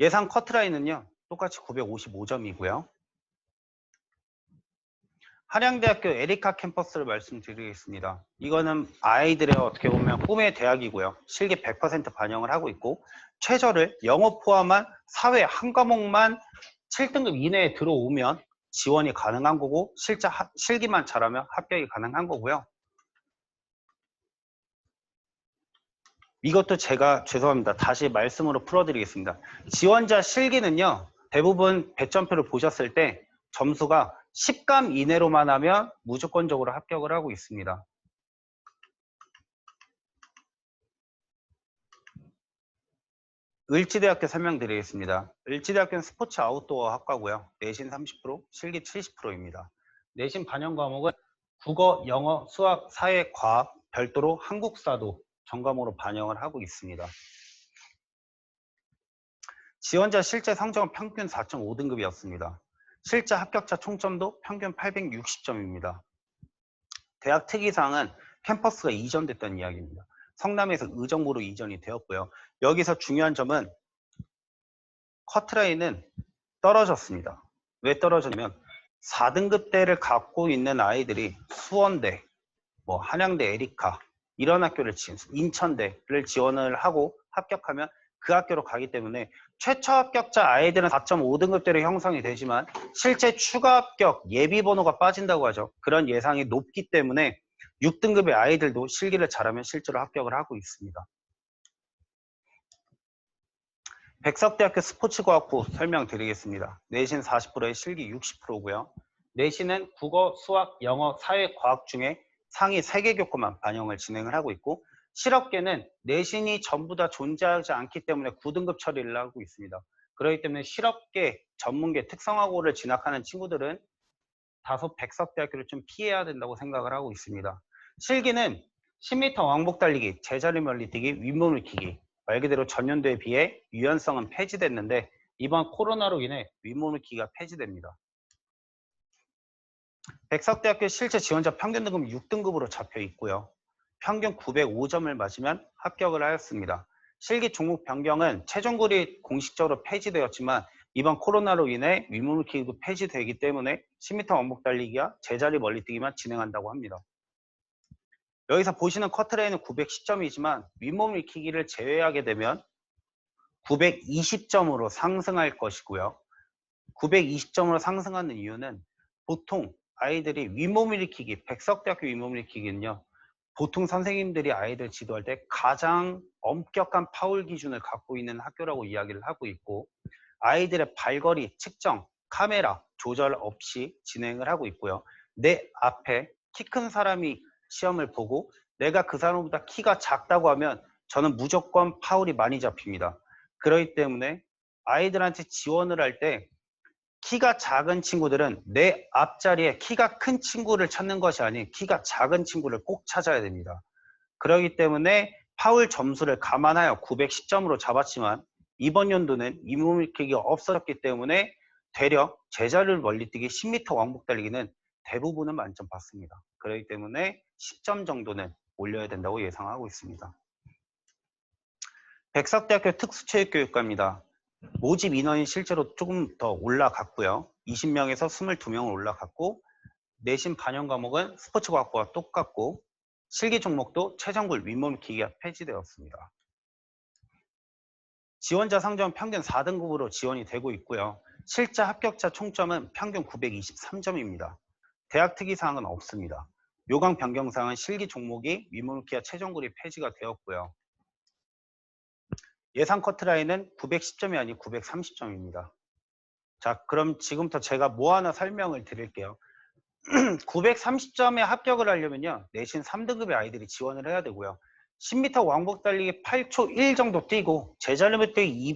예상 커트라인은요 똑같이 955점이고요. 한양대학교 에리카 캠퍼스를 말씀드리겠습니다. 이거는 아이들의 어떻게 보면 꿈의 대학이고요. 실기 100% 반영을 하고 있고, 최저를 영어 포함한 사회 한 과목만 7등급 이내에 들어오면 지원이 가능한 거고, 실제 실기만 잘하면 합격이 가능한 거고요. 이것도 제가 죄송합니다. 다시 말씀으로 풀어드리겠습니다. 지원자 실기는요, 대부분 배점표를 보셨을 때 점수가 10감 이내로만 하면 무조건적으로 합격을 하고 있습니다. 을지대학교 설명드리겠습니다. 을지대학교는 스포츠 아웃도어 학과고요. 내신 30%, 실기 70%입니다. 내신 반영 과목은 국어, 영어, 수학, 사회, 과학, 별도로 한국사도 전과목으로 반영을 하고 있습니다. 지원자 실제 성적은 평균 4.5등급이었습니다. 실제 합격자 총점도 평균 860점입니다. 대학 특이사항은 캠퍼스가 이전됐다는 이야기입니다. 성남에서 의정부로 이전이 되었고요. 여기서 중요한 점은 커트라인은 떨어졌습니다. 왜 떨어졌냐면 4등급대를 갖고 있는 아이들이 수원대, 한양대 에리카 이런 학교를 인천대를 지원을 하고 합격하면 그 학교로 가기 때문에 최초 합격자 아이들은 4.5등급대로 형성이 되지만 실제 추가 합격 예비 번호가 빠진다고 하죠. 그런 예상이 높기 때문에 6등급의 아이들도 실기를 잘하면 실제로 합격을 하고 있습니다. 백석대학교 스포츠과학부 설명드리겠습니다. 내신 40%에 실기 60%고요. 내신은 국어, 수학, 영어, 사회, 과학 중에 상위 3개 교과만 반영을 진행을 하고 있고, 실업계는 내신이 전부 다 존재하지 않기 때문에 9등급 처리를 하고 있습니다. 그렇기 때문에 실업계, 전문계, 특성화고를 진학하는 친구들은 다소 백석대학교를 좀 피해야 된다고 생각을 하고 있습니다. 실기는 10m 왕복 달리기, 제자리 멀리뛰기, 윗몸 일으키기, 말 그대로 전년도에 비해 유연성은 폐지됐는데 이번 코로나로 인해 윗몸 일으키기가 폐지됩니다. 백석대학교 실제 지원자 평균 등급 6등급으로 잡혀 있고요. 평균 905점을 맞으면 합격을 하였습니다. 실기 종목 변경은 최종굴이 공식적으로 폐지되었지만 이번 코로나로 인해 윗몸일으키기도 폐지되기 때문에 10m 왕복 달리기와 제자리 멀리뛰기만 진행한다고 합니다. 여기서 보시는 커트라인은 910점이지만 윗몸일으키기를 제외하게 되면 920점으로 상승할 것이고요. 920점으로 상승하는 이유는 보통 아이들이 윗몸일으키기, 백석대학교 윗몸일으키기는요. 보통 선생님들이 아이들 지도할 때 가장 엄격한 파울 기준을 갖고 있는 학교라고 이야기를 하고 있고 아이들의 발거리 측정, 카메라 조절 없이 진행을 하고 있고요. 내 앞에 키 큰 사람이 시험을 보고 내가 그 사람보다 키가 작다고 하면 저는 무조건 파울이 많이 잡힙니다. 그렇기 때문에 아이들한테 지원을 할 때 키가 작은 친구들은 내 앞자리에 키가 큰 친구를 찾는 것이 아닌 키가 작은 친구를 꼭 찾아야 됩니다. 그렇기 때문에 파울 점수를 감안하여 910점으로 잡았지만 이번 연도는 윗몸일으키기가 없어졌기 때문에 대략 제자리를 멀리뛰기 10m 왕복 달리기는 대부분은 만점 받습니다. 그렇기 때문에 10점 정도는 올려야 된다고 예상하고 있습니다. 백석대학교 특수체육교육과입니다. 모집 인원이 실제로 조금 더 올라갔고요. 20명에서 22명을 올라갔고 내신 반영 과목은 스포츠과학부와 똑같고 실기 종목도 최정굴 윗몸일으키기가 폐지되었습니다. 지원자 상점 평균 4등급으로 지원이 되고 있고요. 실제 합격자 총점은 평균 923점입니다. 대학 특이사항은 없습니다. 요강 변경사항은 실기 종목이 윗몸일으키기와 최정굴이 폐지가 되었고요. 예상 커트라인은 910점이 아닌 930점입니다. 자, 그럼 지금부터 제가 뭐 하나 설명을 드릴게요. 930점에 합격을 하려면요. 내신 3등급의 아이들이 지원을 해야 되고요. 10m 왕복 달리기 8초 1 정도 뛰고 제자리 뛰기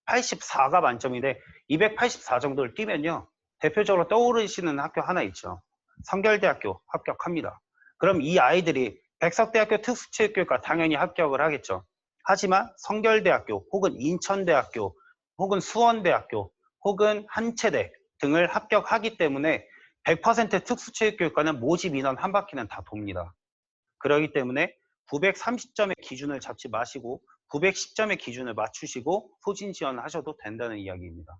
284가 만점인데 284 정도를 뛰면요. 대표적으로 떠오르시는 학교 하나 있죠. 성결대학교 합격합니다. 그럼 이 아이들이 백석대학교 특수체육교육과 당연히 합격을 하겠죠. 하지만 성결대학교 혹은 인천대학교 혹은 수원대학교 혹은 한체대 등을 합격하기 때문에 100% 특수체육교육과는 모집 인원 한 바퀴는 다 돕니다. 그렇기 때문에 930점의 기준을 잡지 마시고 910점의 기준을 맞추시고 소진 지원하셔도 된다는 이야기입니다.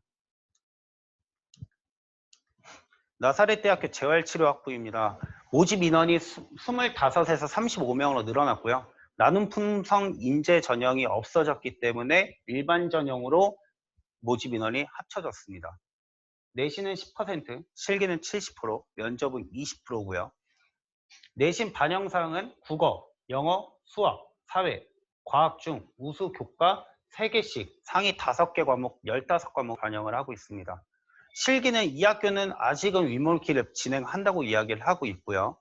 나사렛대학교 재활치료학부입니다. 모집 인원이 25에서 35명으로 늘어났고요. 나눔 품성 인재 전형이 없어졌기 때문에 일반 전형으로 모집 인원이 합쳐졌습니다. 내신은 10%, 실기는 70%, 면접은 20%고요. 내신 반영사항은 국어, 영어, 수학, 사회, 과학 중 우수 교과 3개씩 상위 5개 과목 15과목 반영을 하고 있습니다. 실기는 이 학교는 아직은 윗몸일으키기를 진행한다고 이야기를 하고 있고요.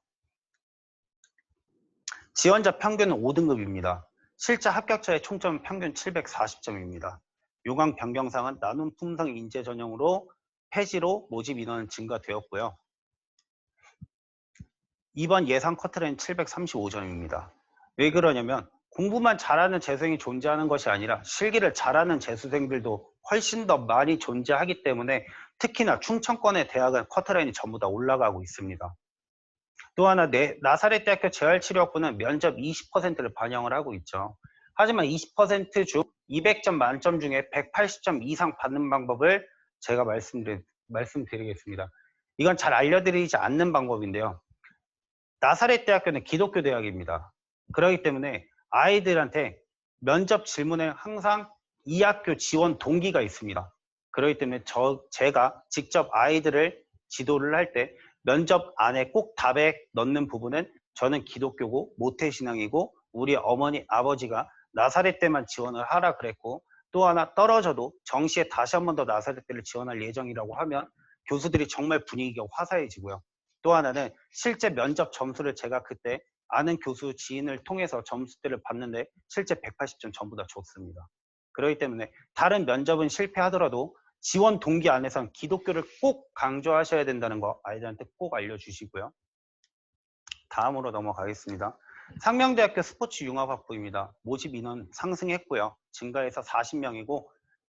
지원자 평균은 5등급입니다. 실제 합격자의 총점은 평균 740점입니다. 요강 변경사항은 나눔 품성 인재 전형으로 폐지로 모집 인원은 증가되었고요. 이번 예상 커트라인 735점입니다. 왜 그러냐면 공부만 잘하는 재수생이 존재하는 것이 아니라 실기를 잘하는 재수생들도 훨씬 더 많이 존재하기 때문에 특히나 충청권의 대학은 커트라인이 전부 다 올라가고 있습니다. 또 하나 나사렛대학교 재활치료학부는 면접 20%를 반영을 하고 있죠. 하지만 20% 중 200점 만점 중에 180점 이상 받는 방법을 제가 말씀드리겠습니다. 이건 잘 알려드리지 않는 방법인데요. 나사렛대학교는 기독교 대학입니다. 그렇기 때문에 아이들한테 면접 질문에 항상 이 학교 지원 동기가 있습니다. 그렇기 때문에 제가 직접 아이들을 지도를 할 때 면접 안에 꼭 답에 넣는 부분은 저는 기독교고 모태신앙이고 우리 어머니 아버지가 나사렛 때만 지원을 하라 그랬고 또 하나 떨어져도 정시에 다시 한 번 더 나사렛 때를 지원할 예정이라고 하면 교수들이 정말 분위기가 화사해지고요. 또 하나는 실제 면접 점수를 제가 그때 아는 교수 지인을 통해서 점수대를 봤는데 실제 180점 전부 다 줬습니다. 그렇기 때문에 다른 면접은 실패하더라도 지원 동기 안에선 기독교를 꼭 강조하셔야 된다는 거 아이들한테 꼭 알려주시고요. 다음으로 넘어가겠습니다. 상명대학교 스포츠융합학부입니다. 모집 인원 상승했고요. 증가해서 40명이고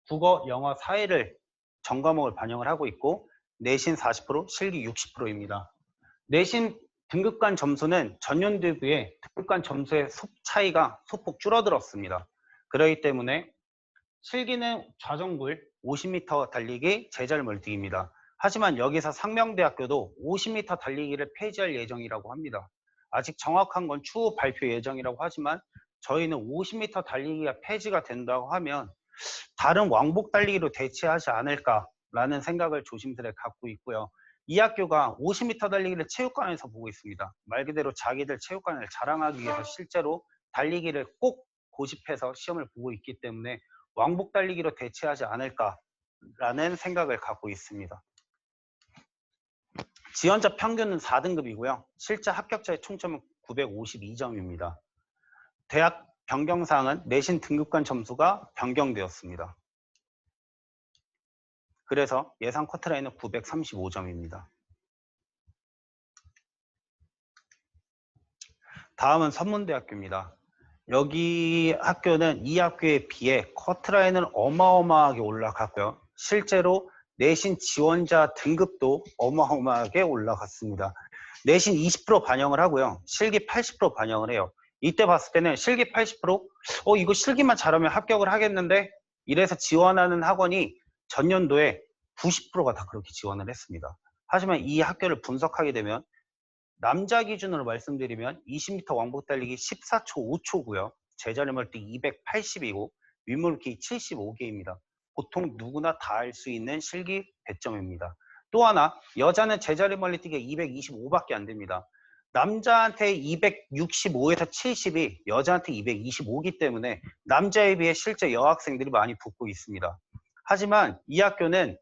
국어, 영어, 사회를 전 과목을 반영을 하고 있고 내신 40%, 실기 60%입니다. 내신 등급 간 점수는 전년도에 비해 등급 간 점수의 차이가 소폭 줄어들었습니다. 그렇기 때문에 실기는 좌정굴 50m 달리기 제자리 멀티기입니다. 하지만 여기서 상명대학교도 50m 달리기를 폐지할 예정이라고 합니다. 아직 정확한 건 추후 발표 예정이라고 하지만 저희는 50m 달리기가 폐지가 된다고 하면 다른 왕복 달리기로 대체하지 않을까라는 생각을 조심스레 갖고 있고요. 이 학교가 50m 달리기를 체육관에서 보고 있습니다. 말 그대로 자기들 체육관을 자랑하기 위해서 실제로 달리기를 꼭 고집해서 시험을 보고 있기 때문에 왕복 달리기로 대체하지 않을까라는 생각을 갖고 있습니다. 지원자 평균은 4등급이고요. 실제 합격자의 총점은 952점입니다. 대학 변경사항은 내신 등급간 점수가 변경되었습니다. 그래서 예상 커트라인은 935점입니다. 다음은 선문대학교입니다. 여기 학교는 이 학교에 비해 커트라인은 어마어마하게 올라갔고요. 실제로 내신 지원자 등급도 어마어마하게 올라갔습니다. 내신 20% 반영을 하고요. 실기 80% 반영을 해요. 이때 봤을 때는 실기 80%? 이거 실기만 잘하면 합격을 하겠는데? 이래서 지원하는 학원이 전년도에 90%가 다 그렇게 지원을 했습니다. 하지만 이 학교를 분석하게 되면 남자 기준으로 말씀드리면 20m 왕복 달리기 14초 5초고요. 제자리 멀티 280이고 윗물기 75개입니다. 보통 누구나 다 할 수 있는 실기 배점입니다. 또 하나 여자는 제자리 멀리뛰기가 225밖에 안 됩니다. 남자한테 265에서 70이 여자한테 225이기 때문에 남자에 비해 실제 여학생들이 많이 붙고 있습니다. 하지만 이 학교는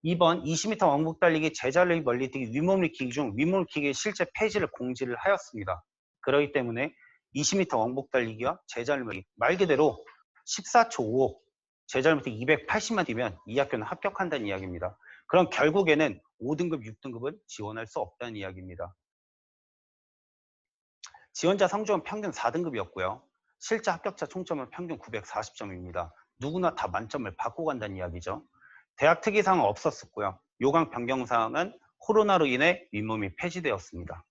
이번 20m 왕복 달리기 제자리 멀리뛰기 윗몸일으키기 중 윗몸일으키기의 실제 폐지를 공지를 하였습니다. 그렇기 때문에 20m 왕복 달리기와 제자리 멀리뛰기 말 그대로 14초 5 제자리 멀리뛰기 280만 뛰면 이 학교는 합격한다는 이야기입니다. 그럼 결국에는 5등급, 6등급은 지원할 수 없다는 이야기입니다. 지원자 성적은 평균 4등급이었고요. 실제 합격자 총점은 평균 940점입니다. 누구나 다 만점을 받고 간다는 이야기죠. 대학 특이사항은 없었고요. 요강 변경사항은 코로나로 인해 윗몸이 폐지되었습니다.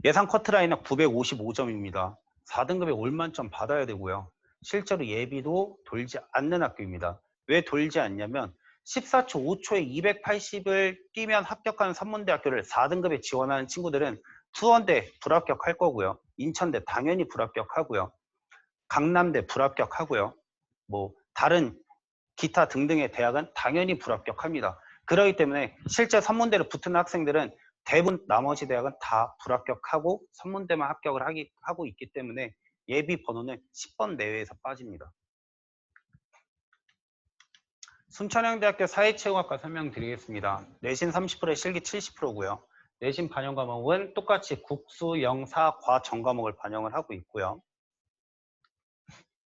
예상 커트라인은 955점입니다. 4등급에 올만점 받아야 되고요. 실제로 예비도 돌지 않는 학교입니다. 왜 돌지 않냐면 14초 5초에 280을 뛰면 합격하는 선문대학교를 4등급에 지원하는 친구들은 수원대 불합격할 거고요. 인천대 당연히 불합격하고요. 강남대 불합격하고요. 뭐 다른 기타 등등의 대학은 당연히 불합격합니다. 그렇기 때문에 실제 선문대를 붙은 학생들은 대부분 나머지 대학은 다 불합격하고 선문대만 합격을 하고 있기 때문에 예비 번호는 10번 내외에서 빠집니다. 순천향대학교 사회체육학과 설명드리겠습니다. 내신 30%에 실기 70%고요. 내신 반영 과목은 똑같이 국수, 영사, 과, 정 과목을 반영을 하고 있고요.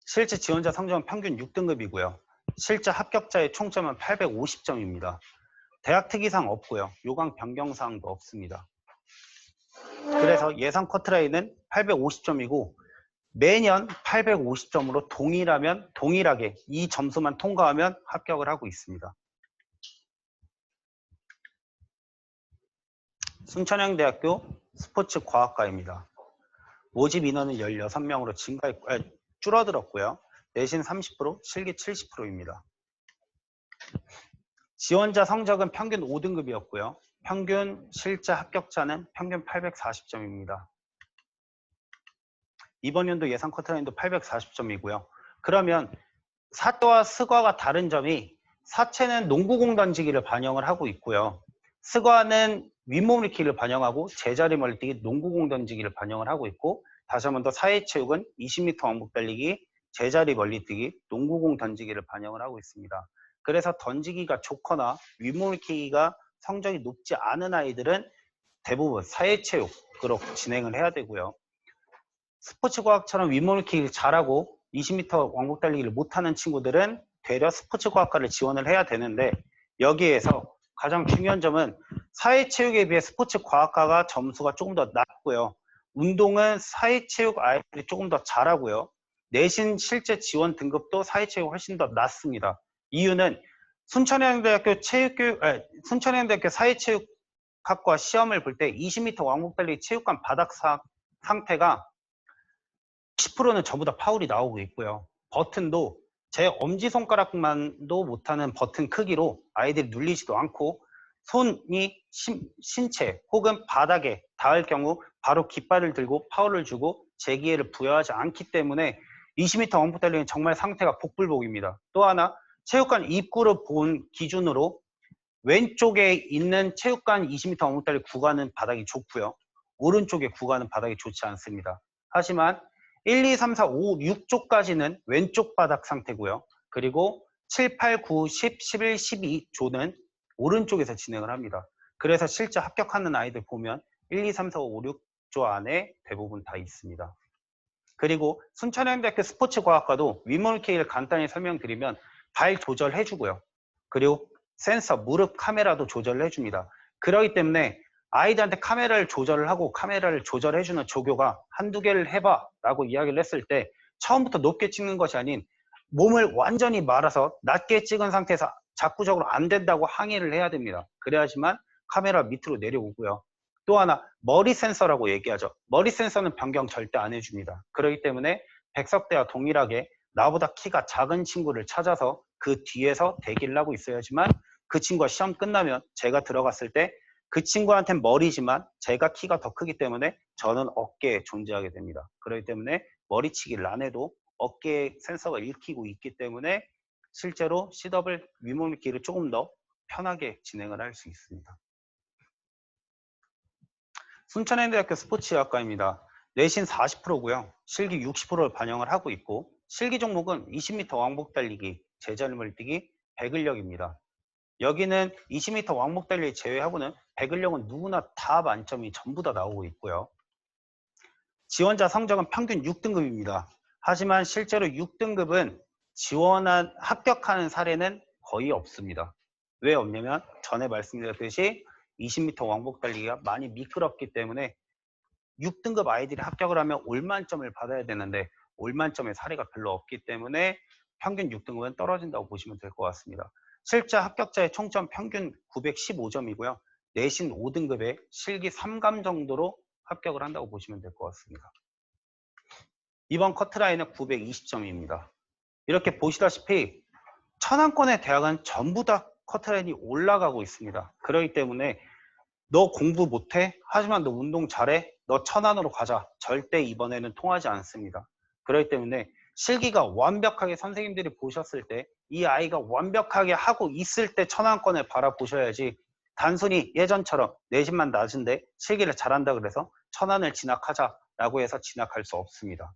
실제 지원자 성적은 평균 6등급이고요. 실제 합격자의 총점은 850점입니다. 대학 특이사항 없고요. 요강 변경사항도 없습니다. 그래서 예상 커트라인은 850점이고 매년 850점으로 동일하게 이 점수만 통과하면 합격을 하고 있습니다. 순천향대학교 스포츠과학과입니다. 모집 인원은 16명으로 줄어들었고요. 내신 30%, 실기 70%입니다. 지원자 성적은 평균 5등급이었고요. 평균 실제 합격자는 평균 840점입니다. 이번 연도 예상 커트라인도 840점이고요. 그러면 사과와 스과가 다른 점이 사체는 농구공 던지기를 반영을 하고 있고요. 스과는 윗몸일으키기를 반영하고 제자리 멀리뛰기 농구공 던지기를 반영을 하고 있고 다시 한 번 더 사회체육은 20m 왕복 달리기 제자리 멀리뛰기 농구공 던지기를 반영을 하고 있습니다. 그래서 던지기가 좋거나 윗몸일으키기가 성적이 높지 않은 아이들은 대부분 사회체육으로 진행을 해야 되고요. 스포츠과학처럼 윗몸일으키기를 잘하고 20m 왕복 달리기를 못하는 친구들은 되려 스포츠과학과를 지원을 해야 되는데 여기에서 가장 중요한 점은 사회체육에 비해 스포츠과학과가 점수가 조금 더 낮고요. 운동은 사회체육 아이들이 조금 더 잘하고요. 내신 실제 지원 등급도 사회체육 훨씬 더 낮습니다. 이유는 순천향대학교 사회체육 각과 시험을 볼 때 20m 왕복 달리기 체육관 바닥 상태가 10%는 전부 다 파울이 나오고 있고요. 버튼도 제 엄지손가락만도 못하는 버튼 크기로 아이들이 눌리지도 않고 손이 신체 혹은 바닥에 닿을 경우 바로 깃발을 들고 파울을 주고 재기회를 부여하지 않기 때문에 20m 왕복 달리기는 정말 상태가 복불복입니다. 또 하나 체육관 입구를 본 기준으로 왼쪽에 있는 체육관 20m 왕복 달리기 구간은 바닥이 좋고요. 오른쪽의 구간은 바닥이 좋지 않습니다. 하지만 1, 2, 3, 4, 5, 6조까지는 왼쪽 바닥 상태고요. 그리고 7, 8, 9, 10, 11, 12 조는 오른쪽에서 진행을 합니다. 그래서 실제 합격하는 아이들 보면 1, 2, 3, 4, 5, 6조 안에 대부분 다 있습니다. 그리고 순천향대학교 스포츠과학과도 윗몸일으키기를 간단히 설명드리면 발 조절해주고요. 그리고 센서, 무릎 카메라도 조절을 해줍니다. 그렇기 때문에 아이들한테 카메라를 조절을 하고 카메라를 조절해주는 조교가 한두 개를 해봐 라고 이야기를 했을 때 처음부터 높게 찍는 것이 아닌 몸을 완전히 말아서 낮게 찍은 상태에서 자꾸적으로 안 된다고 항의를 해야 됩니다. 그래야지만 카메라 밑으로 내려오고요. 또 하나 머리 센서라고 얘기하죠. 머리 센서는 변경 절대 안 해줍니다. 그렇기 때문에 백석대와 동일하게 나보다 키가 작은 친구를 찾아서 그 뒤에서 대기를 하고 있어야지만 그 친구가 시험 끝나면 제가 들어갔을 때 그 친구한테는 머리지만 제가 키가 더 크기 때문에 저는 어깨에 존재하게 됩니다. 그렇기 때문에 머리치기를 안 해도 어깨에 센서가 읽히고 있기 때문에 실제로 셋업을 윗몸일으키기를 조금 더 편하게 진행을 할 수 있습니다. 순천향대학교 스포츠학과입니다. 내신 40%고요. 실기 60%를 반영을 하고 있고 실기 종목은 20m 왕복 달리기, 제자리 뛰기, 배근력입니다. 여기는 20m 왕복 달리기 제외하고는 배근력은 누구나 다 만점이 전부 다 나오고 있고요. 지원자 성적은 평균 6등급입니다. 하지만 실제로 6등급은 합격하는 사례는 거의 없습니다. 왜 없냐면 전에 말씀드렸듯이 20m 왕복 달리기가 많이 미끄럽기 때문에 6등급 아이들이 합격을 하면 올만점을 받아야 되는데 올만점의 사례가 별로 없기 때문에 평균 6등급은 떨어진다고 보시면 될 것 같습니다. 실제 합격자의 총점 평균 915점이고요. 내신 5등급에 실기 3감 정도로 합격을 한다고 보시면 될 것 같습니다. 이번 커트라인은 920점입니다. 이렇게 보시다시피 천안권의 대학은 전부 다 커트라인이 올라가고 있습니다. 그렇기 때문에 너 공부 못해? 하지만 너 운동 잘해? 너 천안으로 가자. 절대 이번에는 통하지 않습니다. 그렇기 때문에 실기가 완벽하게 선생님들이 보셨을 때 이 아이가 완벽하게 하고 있을 때 천안권을 바라보셔야지 단순히 예전처럼 내신만 낮은데 실기를 잘한다 그래서 천안을 진학하자라고 해서 진학할 수 없습니다.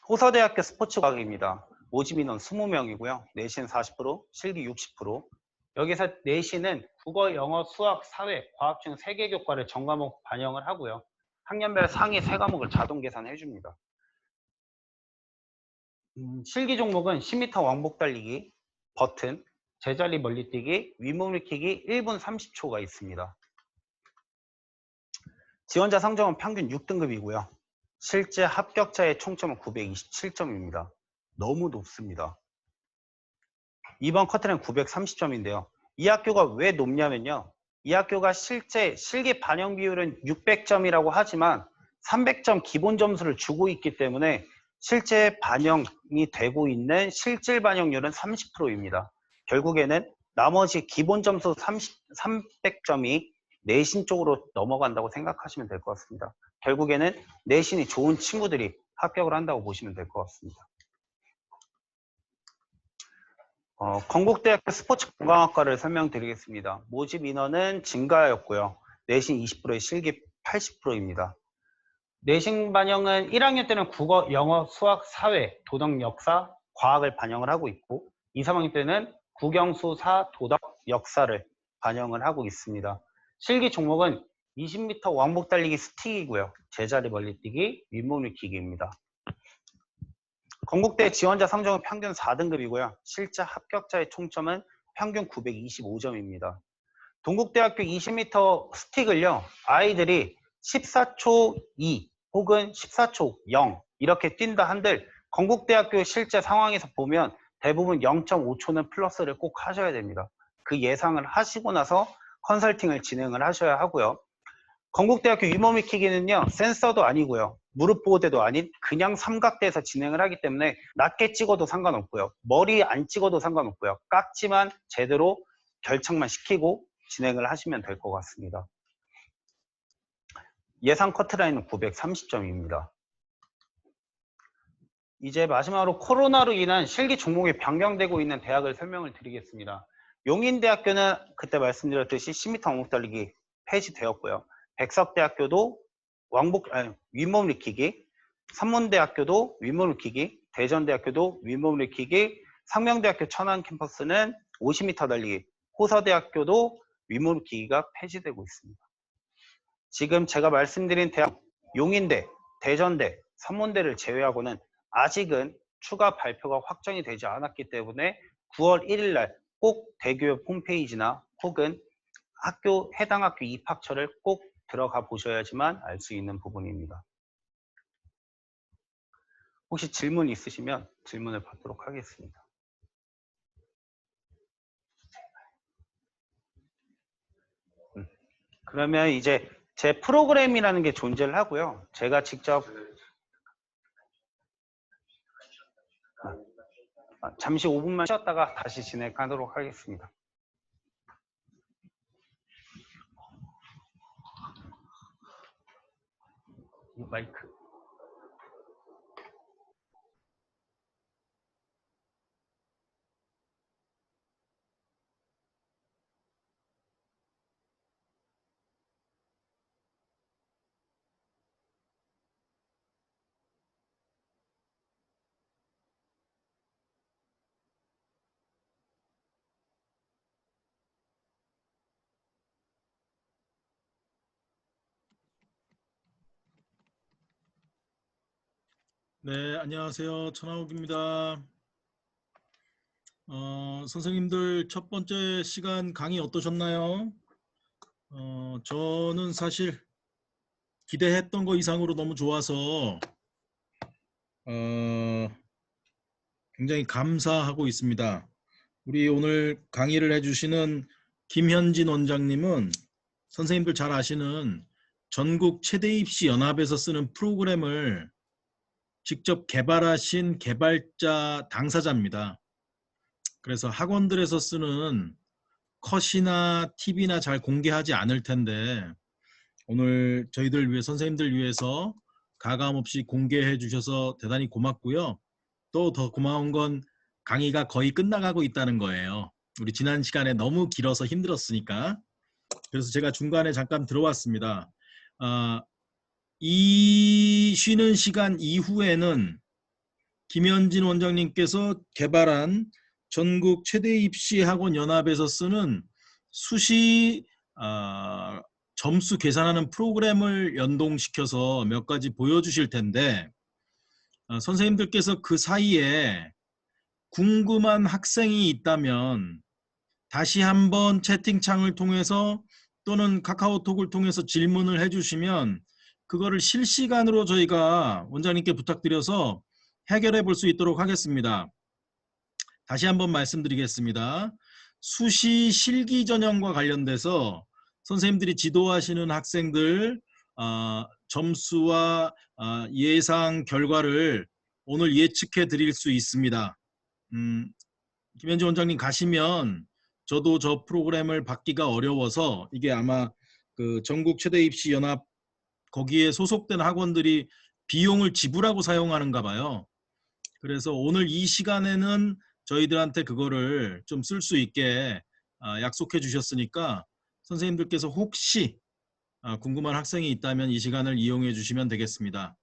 호서대학교 스포츠과학입니다. 모집 인원 20명이고요. 내신 40%, 실기 60%. 여기서 내신은 국어, 영어, 수학, 사회, 과학 중 3개 교과를 전과목 반영을 하고요. 학년별 상위 3과목을 자동 계산해 줍니다. 실기 종목은 10m 왕복 달리기, 버튼, 제자리 멀리뛰기, 윗몸일으키기 1분 30초가 있습니다. 지원자 성적은 평균 6등급이고요. 실제 합격자의 총점은 927점입니다. 너무 높습니다. 이번 커트는 930점인데요. 이 학교가 왜 높냐면요. 이 학교가 실제 실기 반영 비율은 600점이라고 하지만 300점 기본 점수를 주고 있기 때문에 실제 반영이 되고 있는 실질 반영률은 30%입니다. 결국에는 나머지 기본 점수 300점이 내신 쪽으로 넘어간다고 생각하시면 될 것 같습니다. 결국에는 내신이 좋은 친구들이 합격을 한다고 보시면 될 것 같습니다. 건국대학교 스포츠건강학과를 설명드리겠습니다. 모집 인원은 증가하였고요. 내신 20%에 실기 80%입니다. 내신 반영은 1학년 때는 국어, 영어, 수학, 사회, 도덕, 역사, 과학을 반영을 하고 있고 2, 3학년 때는 국영, 수, 사, 도덕, 역사를 반영을 하고 있습니다. 실기 종목은 20m 왕복 달리기 스틱이고요. 제자리 멀리뛰기, 윗몸일으키기입니다. 건국대 지원자 성적은 평균 4등급이고요. 실제 합격자의 총점은 평균 925점입니다. 동국대학교 20m 스틱을요. 아이들이 14초 2 혹은 14초 0 이렇게 뛴다 한들 건국대학교 실제 상황에서 보면 대부분 0.5초는 플러스를 꼭 하셔야 됩니다. 그 예상을 하시고 나서 컨설팅을 진행을 하셔야 하고요. 건국대학교 위모밀키기는요, 센서도 아니고요, 무릎 보호대도 아닌 그냥 삼각대에서 진행을 하기 때문에 낮게 찍어도 상관없고요, 머리 안 찍어도 상관없고요, 깍지만 제대로 결착만 시키고 진행을 하시면 될 것 같습니다. 예상 커트라인은 930점입니다. 이제 마지막으로 코로나로 인한 실기 종목이 변경되고 있는 대학을 설명을 드리겠습니다. 용인대학교는 그때 말씀드렸듯이 10m 왕복달리기 폐지되었고요. 백석대학교도 윗몸일으키기, 삼문대학교도 윗몸일으키기, 대전대학교도 윗몸일으키기, 상명대학교 천안 캠퍼스는 50m 달리기, 호서대학교도 윗몸일으키기가 폐지되고 있습니다. 지금 제가 말씀드린 대학 용인대, 대전대, 삼문대를 제외하고는 아직은 추가 발표가 확정이 되지 않았기 때문에 9월 1일 날 꼭 대교협 홈페이지나 혹은 해당 학교 입학처를 꼭 들어가 보셔야지만 알 수 있는 부분입니다. 혹시 질문 있으시면 질문을 받도록 하겠습니다. 그러면 이제 제 프로그램이라는 게 존재를 하고요. 제가 직접 잠시 5분만 쉬었다가 다시 진행하도록 하겠습니다. 이 마이크. 네, 안녕하세요. 천하욱입니다. 선생님들 첫 번째 시간 강의 어떠셨나요? 저는 사실 기대했던 거 이상으로 너무 좋아서 굉장히 감사하고 있습니다. 우리 오늘 강의를 해주시는 김현진 원장님은 선생님들 잘 아시는 전국 최대 입시 연합에서 쓰는 프로그램을 직접 개발하신 개발자 당사자입니다. 그래서 학원들에서 쓰는 컷이나 팁이나 잘 공개하지 않을 텐데 오늘 저희들 위해 선생님들 위해서 가감없이 공개해 주셔서 대단히 고맙고요. 또 더 고마운 건 강의가 거의 끝나가고 있다는 거예요. 우리 지난 시간에 너무 길어서 힘들었으니까. 그래서 제가 중간에 잠깐 들어왔습니다. 이 쉬는 시간 이후에는 김현진 원장님께서 개발한 전국 최대 입시 학원 연합에서 쓰는 수시 점수 계산하는 프로그램을 연동시켜서 몇 가지 보여주실 텐데 선생님들께서 그 사이에 궁금한 학생이 있다면 다시 한번 채팅창을 통해서 또는 카카오톡을 통해서 질문을 해주시면 그거를 실시간으로 저희가 원장님께 부탁드려서 해결해 볼 수 있도록 하겠습니다. 다시 한번 말씀드리겠습니다. 수시 실기 전형과 관련돼서 선생님들이 지도하시는 학생들 점수와 예상 결과를 오늘 예측해 드릴 수 있습니다. 김현지 원장님 가시면 저도 저 프로그램을 받기가 어려워서 이게 아마 그 전국 최대 입시 연합 거기에 소속된 학원들이 비용을 지불하고 사용하는가 봐요. 그래서 오늘 이 시간에는 저희들한테 그거를 좀 쓸 수 있게 약속해 주셨으니까 선생님들께서 혹시 궁금한 학생이 있다면 이 시간을 이용해 주시면 되겠습니다.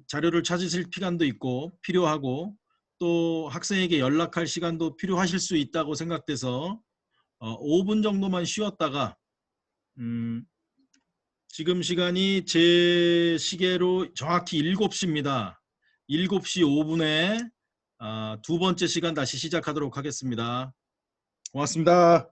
자료를 찾으실 시간도 있고 필요하고 또 학생에게 연락할 시간도 필요하실 수 있다고 생각돼서 5분 정도만 쉬었다가 지금 시간이 제 시계로 정확히 7시입니다. 7시 5분에 두 번째 시간 다시 시작하도록 하겠습니다. 고맙습니다.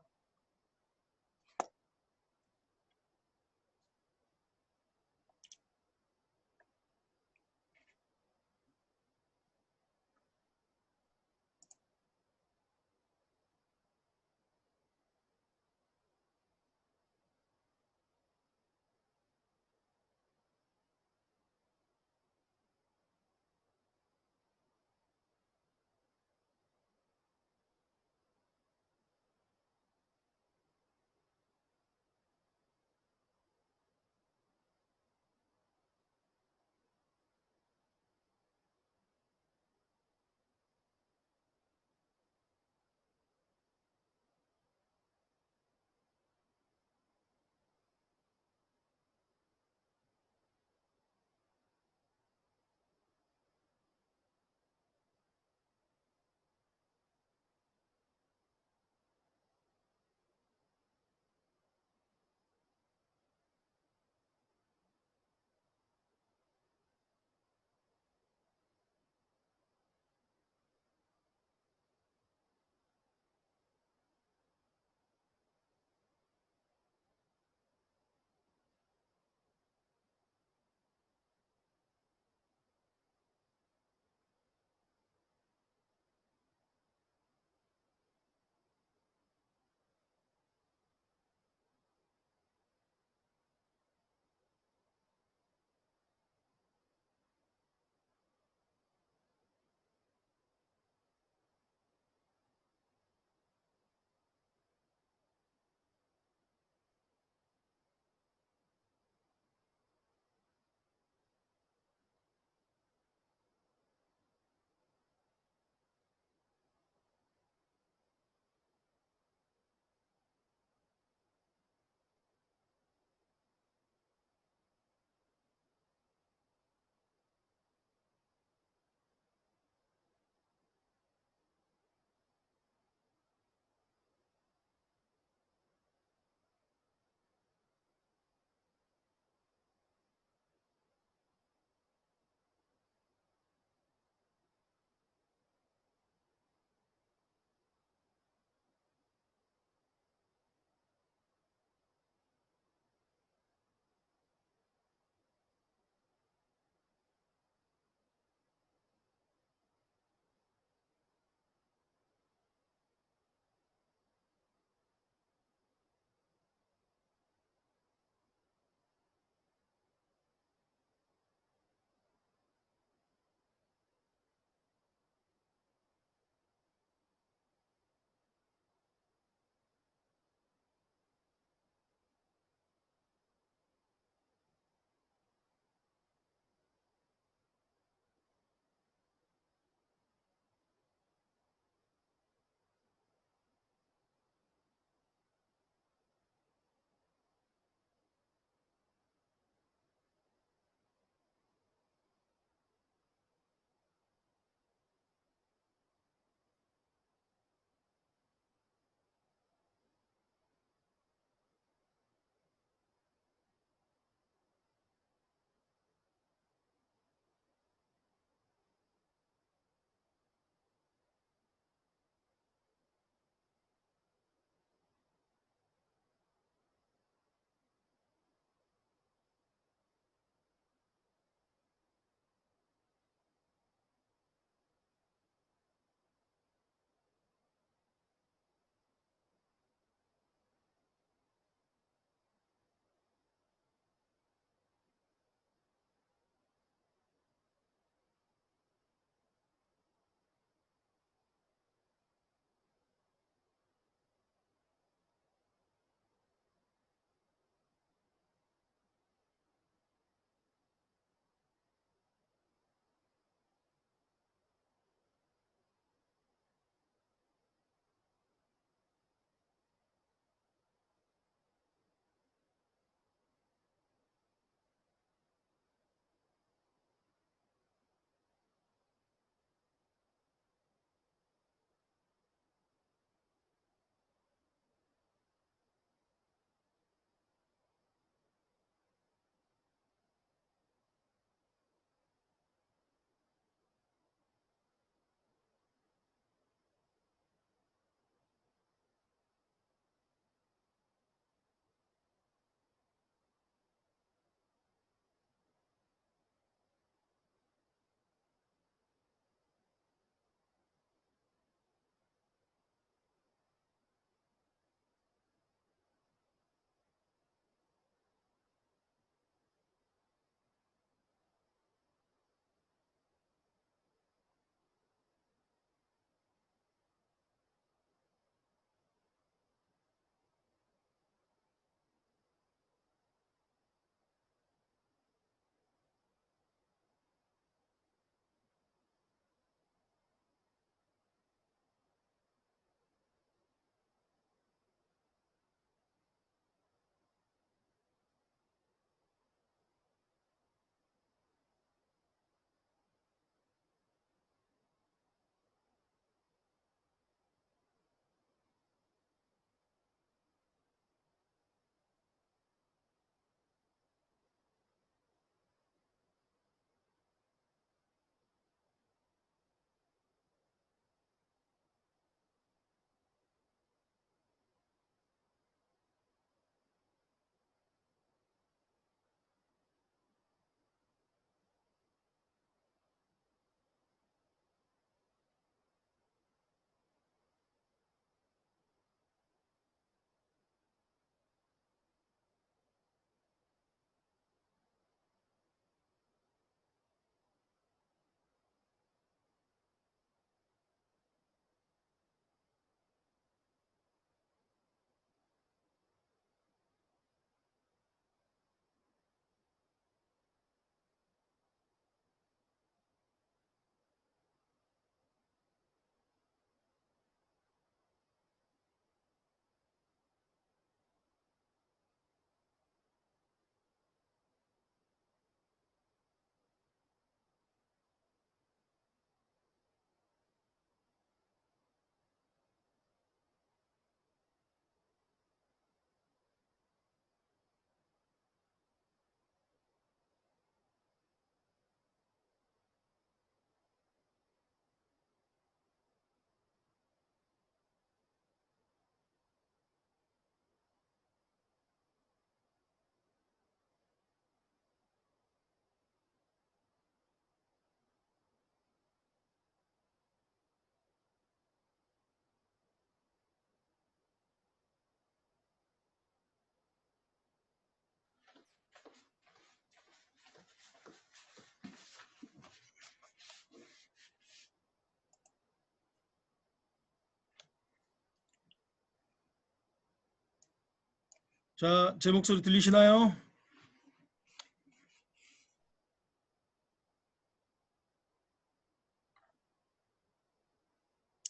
자, 제 목소리 들리시나요?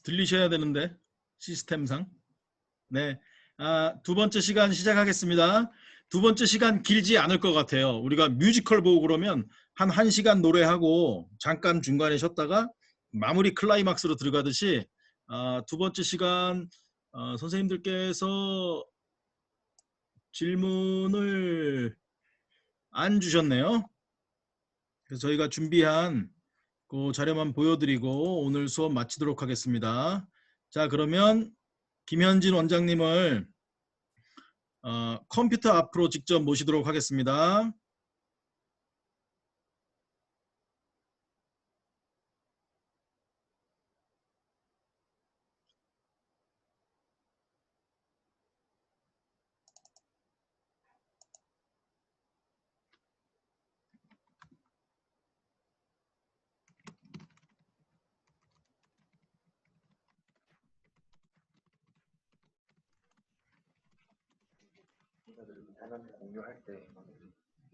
들리셔야 되는데 시스템상. 네. 두 번째 시간 시작하겠습니다. 두 번째 시간 길지 않을 것 같아요. 우리가 뮤지컬 보고 그러면 한 1시간 노래하고 잠깐 중간에 쉬었다가 마무리 클라이막스로 들어가듯이 두 번째 시간 선생님들께서 질문을 안 주셨네요. 그래서 저희가 준비한 그 자료만 보여드리고 오늘 수업 마치도록 하겠습니다. 자, 그러면 김현진 원장님을 컴퓨터 앞으로 직접 모시도록 하겠습니다.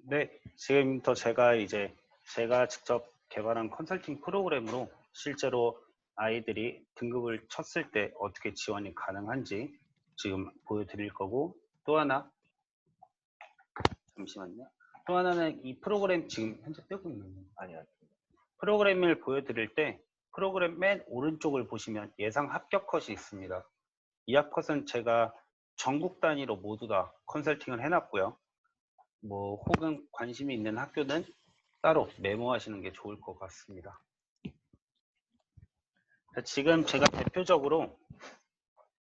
네, 지금부터 제가 직접 개발한 컨설팅 프로그램으로 실제로 아이들이 등급을 쳤을 때 어떻게 지원이 가능한지 지금 보여드릴 거고, 또 하나, 잠시만요. 또 하나는 이 프로그램 지금 현재 뜨고 있는 거 아니야. 프로그램을 보여드릴 때 프로그램 맨 오른쪽을 보시면 예상 합격 컷이 있습니다. 이 합컷은 제가 전국 단위로 모두 다 컨설팅을 해놨고요. 뭐 혹은 관심이 있는 학교는 따로 메모하시는 게 좋을 것 같습니다. 지금 제가 대표적으로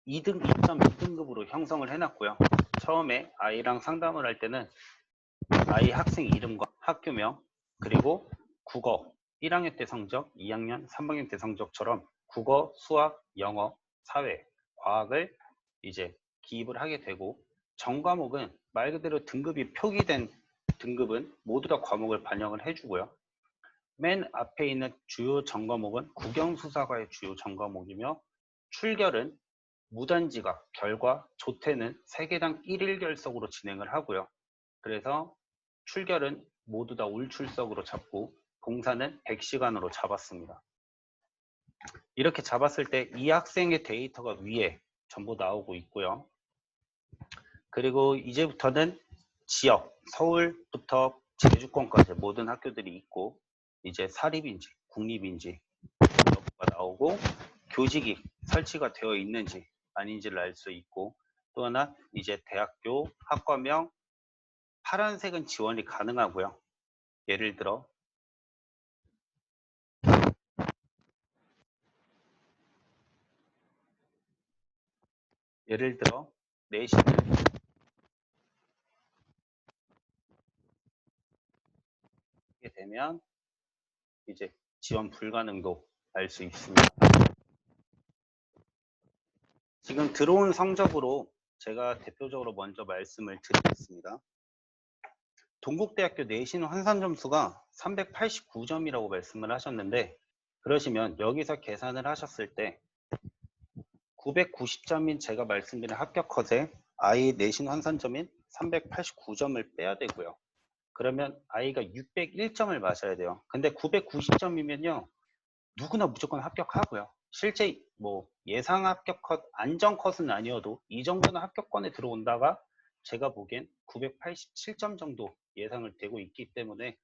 2등, 2.2등급으로 형성을 해놨고요. 처음에 아이랑 상담을 할 때는 아이 학생 이름과 학교명, 그리고 국어 1학년 때 성적, 2학년, 3학년 때 성적처럼 국어, 수학, 영어, 사회, 과학을 이제 기입을 하게 되고, 전 과목은 말 그대로 등급이 표기된 등급은 모두 다 과목을 반영을 해주고요. 맨 앞에 있는 주요 전 과목은 국영수사과의 주요 전 과목이며, 출결은 무단지각, 결과, 조퇴는 3개당 1일 결석으로 진행을 하고요. 그래서 출결은 모두 다 올 출석으로 잡고 봉사는 100시간으로 잡았습니다. 이렇게 잡았을 때 이 학생의 데이터가 위에 전부 나오고 있고요. 그리고 이제부터는 지역, 서울부터 제주권까지 모든 학교들이 있고, 이제 사립인지 국립인지 여부가 나오고, 교직이 설치가 되어 있는지 아닌지를 알 수 있고, 또 하나 이제 대학교 학과명 파란색은 지원이 가능하고요. 예를 들어 내신을 하게 되면 이제 지원 불가능도 알 수 있습니다. 지금 들어온 성적으로 제가 대표적으로 먼저 말씀을 드리겠습니다. 동국대학교 내신 환산 점수가 389점이라고 말씀을 하셨는데, 그러시면 여기서 계산을 하셨을 때 990점인 제가 말씀드린 합격 컷에 아이 내신 환산점인 389점을 빼야 되고요. 그러면 아이가 601점을 맞아야 돼요. 근데 990점이면요, 누구나 무조건 합격하고요. 실제 뭐 예상 합격 컷, 안정 컷은 아니어도 이 정도는 합격권에 들어온다가 제가 보기엔 987점 정도 예상을 되고 있기 때문에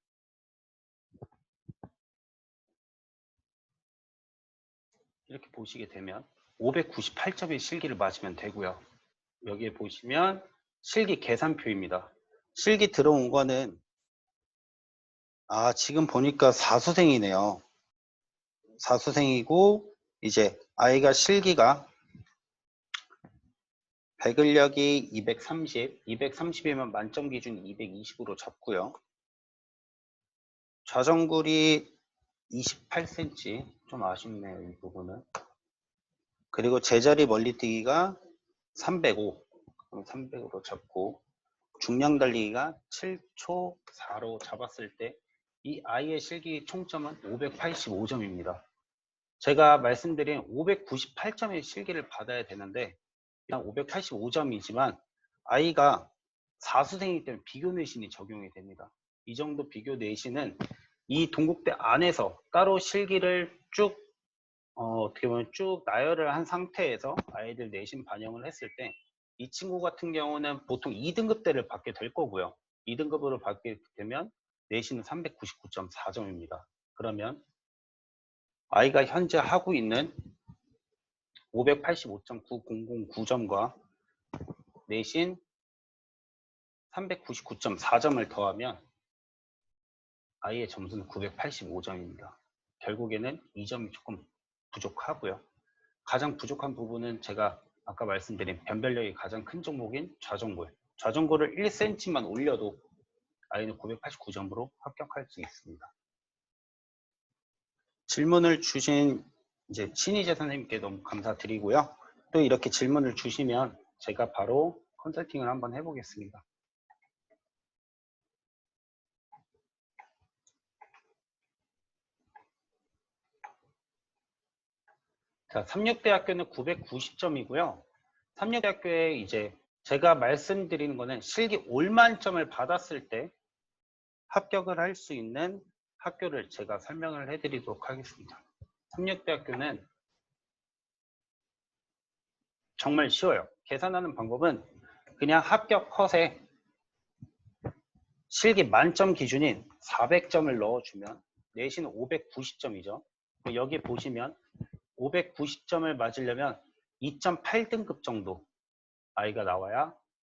이렇게 보시게 되면 598점의 실기를 맞으면 되고요. 여기에 보시면 실기 계산표입니다. 실기 들어온 거는 지금 보니까 사수생이네요. 사수생이고, 이제 아이가 실기가 배근력이 230, 230이면 만점 기준 220으로 잡고요. 좌정굴이 28cm, 좀 아쉽네요, 이 부분은. 그리고 제자리 멀리뛰기가 305, 300으로 잡고, 중량 달리기가 7초 4로 잡았을 때 이 아이의 실기 총점은 585점입니다. 제가 말씀드린 598점의 실기를 받아야 되는데 그냥 585점이지만 아이가 사수생이기 때문에 비교 내신이 적용이 됩니다. 이 정도 비교 내신은 이 동국대 안에서 따로 실기를 쭉 어떻게 보면 쭉 나열을 한 상태에서 아이들 내신 반영을 했을 때 이 친구 같은 경우는 보통 2등급대를 받게 될 거고요. 2등급으로 받게 되면 내신은 399.4점입니다. 그러면 아이가 현재 하고 있는 585.9009점과 내신 399.4점을 더하면 아이의 점수는 985점입니다. 결국에는 2점이 조금 부족하고요. 가장 부족한 부분은 제가 아까 말씀드린 변별력이 가장 큰 종목인 좌전골. 좌전골을 1cm만 올려도 아이는 989점으로 합격할 수 있습니다. 질문을 주신 이제 신희재 선생님께 너무 감사드리고요. 또 이렇게 질문을 주시면 제가 바로 컨설팅을 한번 해보겠습니다. 자, 삼육대학교는 990점이고요. 삼육대학교에 이제 제가 말씀드리는 거는 실기 올만점을 받았을 때 합격을 할 수 있는 학교를 제가 설명을 해드리도록 하겠습니다. 삼육대학교는 정말 쉬워요. 계산하는 방법은 그냥 합격 컷에 실기 만점 기준인 400점을 넣어주면 내신은 590점이죠. 여기 보시면 590점을 맞으려면 2.8등급 정도 아이가 나와야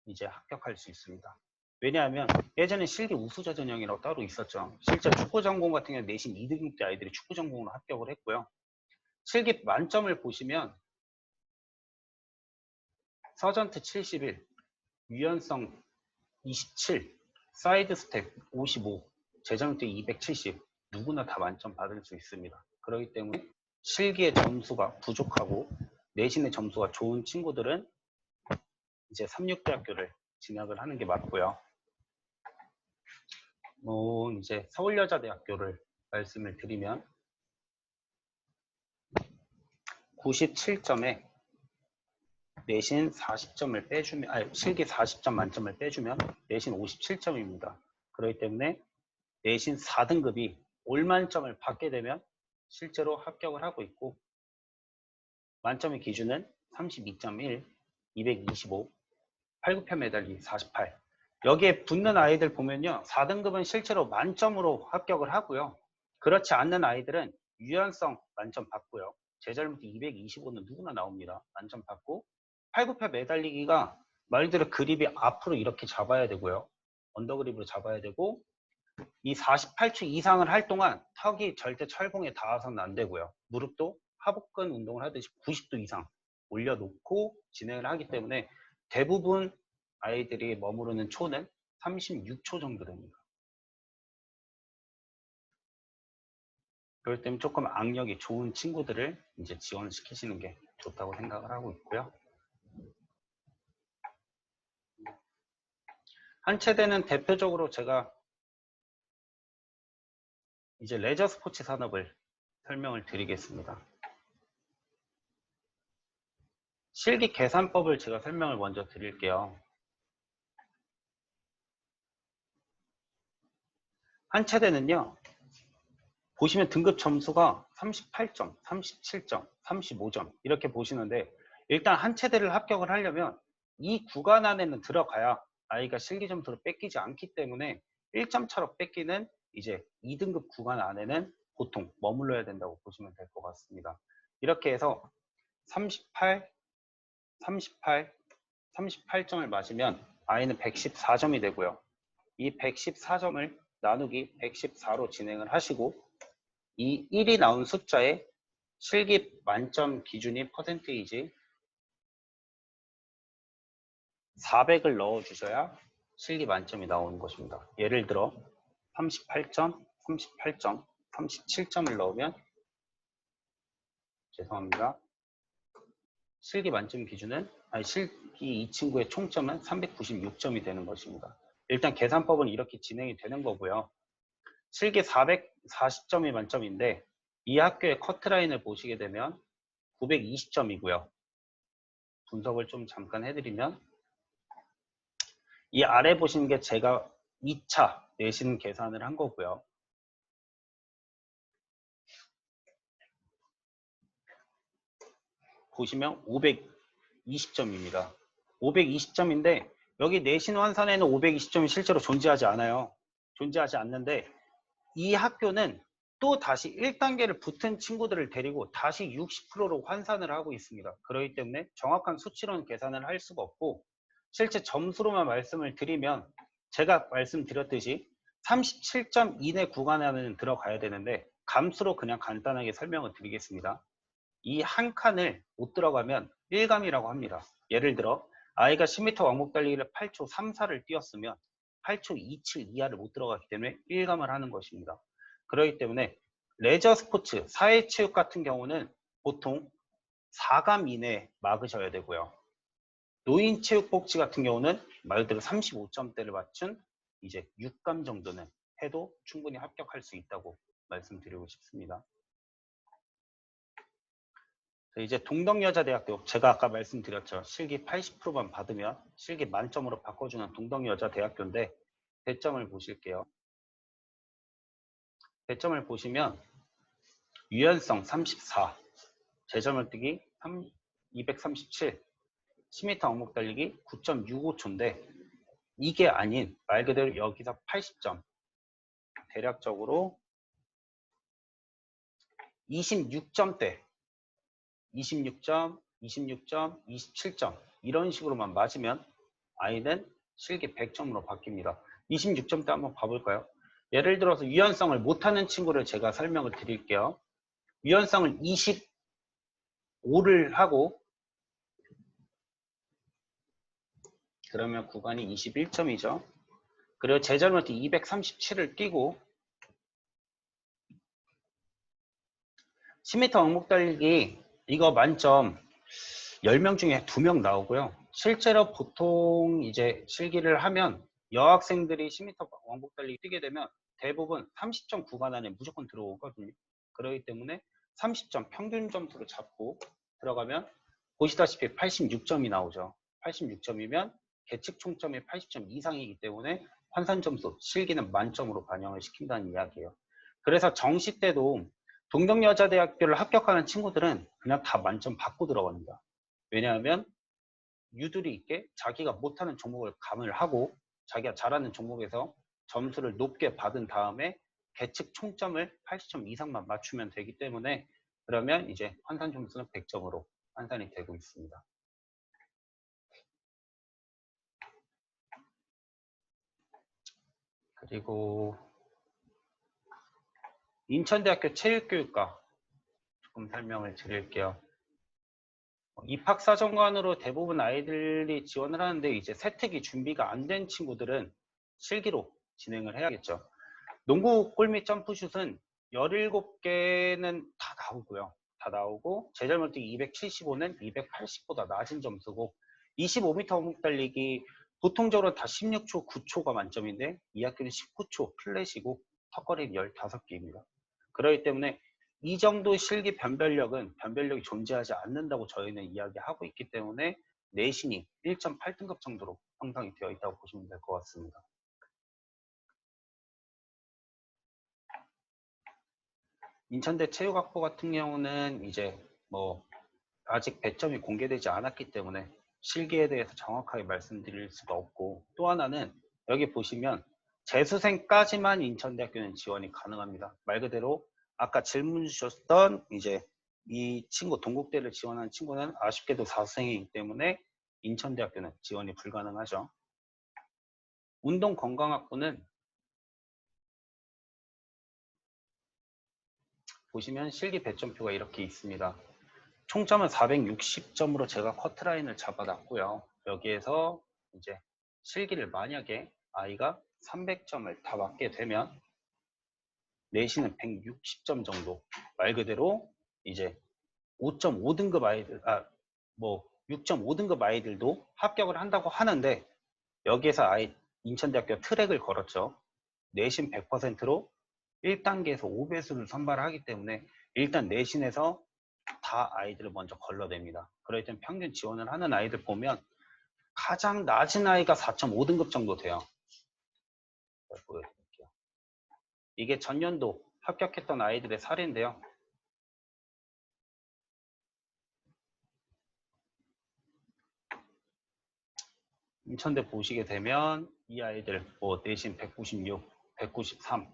이제 합격할 수 있습니다. 왜냐하면 예전에 실기 우수자 전형이라고 따로 있었죠. 실제 축구 전공 같은 경우는 내신 2등급 때 아이들이 축구 전공으로 합격을 했고요. 실기 만점을 보시면 서전트 71, 유연성 27, 사이드 스텝 55, 재정때 270 누구나 다 만점 받을 수 있습니다. 그렇기 때문에 실기의 점수가 부족하고 내신의 점수가 좋은 친구들은 이제 삼육대학교를 진학을 하는 게 맞고요. 이제 서울여자대학교를 말씀을 드리면 97점에 내신 40점을 빼주면, 실기 40점 만점을 빼주면 내신 57점입니다. 그렇기 때문에 내신 4등급이 올만점을 받게 되면 실제로 합격을 하고 있고, 만점의 기준은 32.1, 225, 8급편 매달리 48. 여기에 붙는 아이들 보면요, 4등급은 실제로 만점으로 합격을 하고요. 그렇지 않는 아이들은 유연성 만점 받고요. 제잘못이 225는 누구나 나옵니다. 만점 받고, 8급편 매달리기가 말 그대로 그립이 앞으로 이렇게 잡아야 되고요. 언더그립으로 잡아야 되고, 이 48초 이상을 할 동안 턱이 절대 철봉에 닿아서는 안 되고요. 무릎도 하복근 운동을 하듯이 90도 이상 올려놓고 진행을 하기 때문에 대부분 아이들이 머무르는 초는 36초 정도 됩니다. 그렇기 때문에 조금 악력이 좋은 친구들을 이제 지원시키시는 게 좋다고 생각을 하고 있고요. 한체대는 대표적으로 제가 이제 레저 스포츠 산업을 설명을 드리겠습니다. 실기 계산법을 제가 설명을 먼저 드릴게요. 한체대는요, 보시면 등급 점수가 38점, 37점, 35점 이렇게 보시는데, 일단 한체대를 합격을 하려면 이 구간 안에는 들어가야 아이가 실기 점수를 뺏기지 않기 때문에 1점 차로 뺏기는 이제 2등급 구간 안에는 보통 머물러야 된다고 보시면 될 것 같습니다. 이렇게 해서 38, 38, 38점을 맞으면 아이는 114점이 되고요. 이 114점을 나누기 114로 진행을 하시고, 이 1이 나온 숫자에 실기 만점 기준인 퍼센테이지 400을 넣어주셔야 실기 만점이 나오는 것입니다. 예를 들어 38점, 38점, 37점을 넣으면 죄송합니다. 실기 만점 기준은 실기 이 친구의 총점은 396점이 되는 것입니다. 일단 계산법은 이렇게 진행이 되는 거고요. 실기 440점이 만점인데 이 학교의 커트라인을 보시게 되면 920점이고요. 분석을 좀 잠깐 해드리면 이 아래 보시는 게 제가 2차 내신 계산을 한 거고요. 보시면 520점입니다. 520점인데 여기 내신 환산에는 520점이 실제로 존재하지 않아요. 존재하지 않는데 이 학교는 또 다시 1단계를 붙은 친구들을 데리고 다시 60%로 환산을 하고 있습니다. 그렇기 때문에 정확한 수치로는 계산을 할 수가 없고 실제 점수로만 말씀을 드리면 제가 말씀드렸듯이 37점 이내 구간에는 들어가야 되는데 감수로 그냥 간단하게 설명을 드리겠습니다. 이 한 칸을 못 들어가면 1감이라고 합니다. 예를 들어 아이가 10m 왕복 달리기를 8초 34를 뛰었으면 8초 27 이하를 못 들어가기 때문에 1감을 하는 것입니다. 그렇기 때문에 레저 스포츠, 사회체육 같은 경우는 보통 4감 이내에 막으셔야 되고요. 노인체육복지 같은 경우는 말 그대로 35점대를 맞춘 이제 6감 정도는 해도 충분히 합격할 수 있다고 말씀드리고 싶습니다. 이제 동덕여자대학교, 제가 아까 말씀드렸죠. 실기 80%만 받으면 실기 만점으로 바꿔주는 동덕여자대학교인데 배점을 보실게요. 배점을 보시면 유연성 34, 제점을 뛰기 237, 10m 왕복 달리기 9.65초인데 이게 아닌 말 그대로 여기서 80점, 대략적으로 26점대 26점, 26점, 27점 이런 식으로만 맞으면 아이는 실기 100점으로 바뀝니다. 26점대 한번 봐볼까요? 예를 들어서 유연성을 못하는 친구를 제가 설명을 드릴게요. 유연성을 25를 하고 그러면 구간이 21점이죠. 그리고 제자리한테 237을 뛰고 10m 왕복 달리기 이거 만점 10명 중에 2명 나오고요. 실제로 보통 이제 실기를 하면 여학생들이 10m 왕복 달리기 뛰게 되면 대부분 30점 구간 안에 무조건 들어오거든요. 그렇기 때문에 30점 평균 점수로 잡고 들어가면 보시다시피 86점이 나오죠. 86점이면 계측 총점이 80점 이상이기 때문에 환산 점수, 실기는 만점으로 반영을 시킨다는 이야기예요. 그래서 정시 때도 동덕여자대학교를 합격하는 친구들은 그냥 다 만점 받고 들어갑니다. 왜냐하면 유두리 있게 자기가 못하는 종목을 감을 하고 자기가 잘하는 종목에서 점수를 높게 받은 다음에 계측 총점을 80점 이상만 맞추면 되기 때문에 그러면 이제 환산 점수는 100점으로 환산이 되고 있습니다. 그리고 인천대학교 체육교육과 조금 설명을 드릴게요. 입학사정관으로 대부분 아이들이 지원을 하는데 이제 세특이 준비가 안 된 친구들은 실기로 진행을 해야겠죠. 농구 골밑 점프슛은 17개는 다 나오고요. 다 나오고 제잘못뛰기 275는 280보다 낮은 점수고 25m 왕복 달리기 보통적으로 다 16초, 9초가 만점인데 이 학교는 19초 플랫이고 턱걸이는 15개입니다. 그렇기 때문에 이 정도 실기 변별력이 존재하지 않는다고 저희는 이야기하고 있기 때문에 내신이 1.8등급 정도로 형성이 되어 있다고 보시면 될 것 같습니다. 인천대 체육학부 같은 경우는 이제 뭐 아직 배점이 공개되지 않았기 때문에 실기에 대해서 정확하게 말씀드릴 수가 없고 또 하나는 여기 보시면 재수생까지만 인천대학교는 지원이 가능합니다. 말 그대로 아까 질문 주셨던 이제 이 친구 동국대를 지원한 친구는 아쉽게도 사수생이기 때문에 인천대학교는 지원이 불가능하죠. 운동건강학부는 보시면 실기 배점표가 이렇게 있습니다. 총점은 460점으로 제가 커트라인을 잡아놨고요. 여기에서 이제 실기를 만약에 아이가 300점을 다 맞게 되면 내신은 160점 정도. 말 그대로 이제 5.5등급 아이들, 6.5등급 아이들도 합격을 한다고 하는데 여기에서 인천대학교 트랙을 걸었죠. 내신 100%로 1단계에서 5배수를 선발하기 때문에 일단 내신에서 다 아이들을 먼저 걸러냅니다. 그럴 땐 평균 지원을 하는 아이들 보면 가장 낮은 아이가 4.5등급 정도 돼요. 보여드릴게요. 이게 전년도 합격했던 아이들의 사례인데요. 인천대 보시게 되면 이 아이들 뭐 내신 196, 193.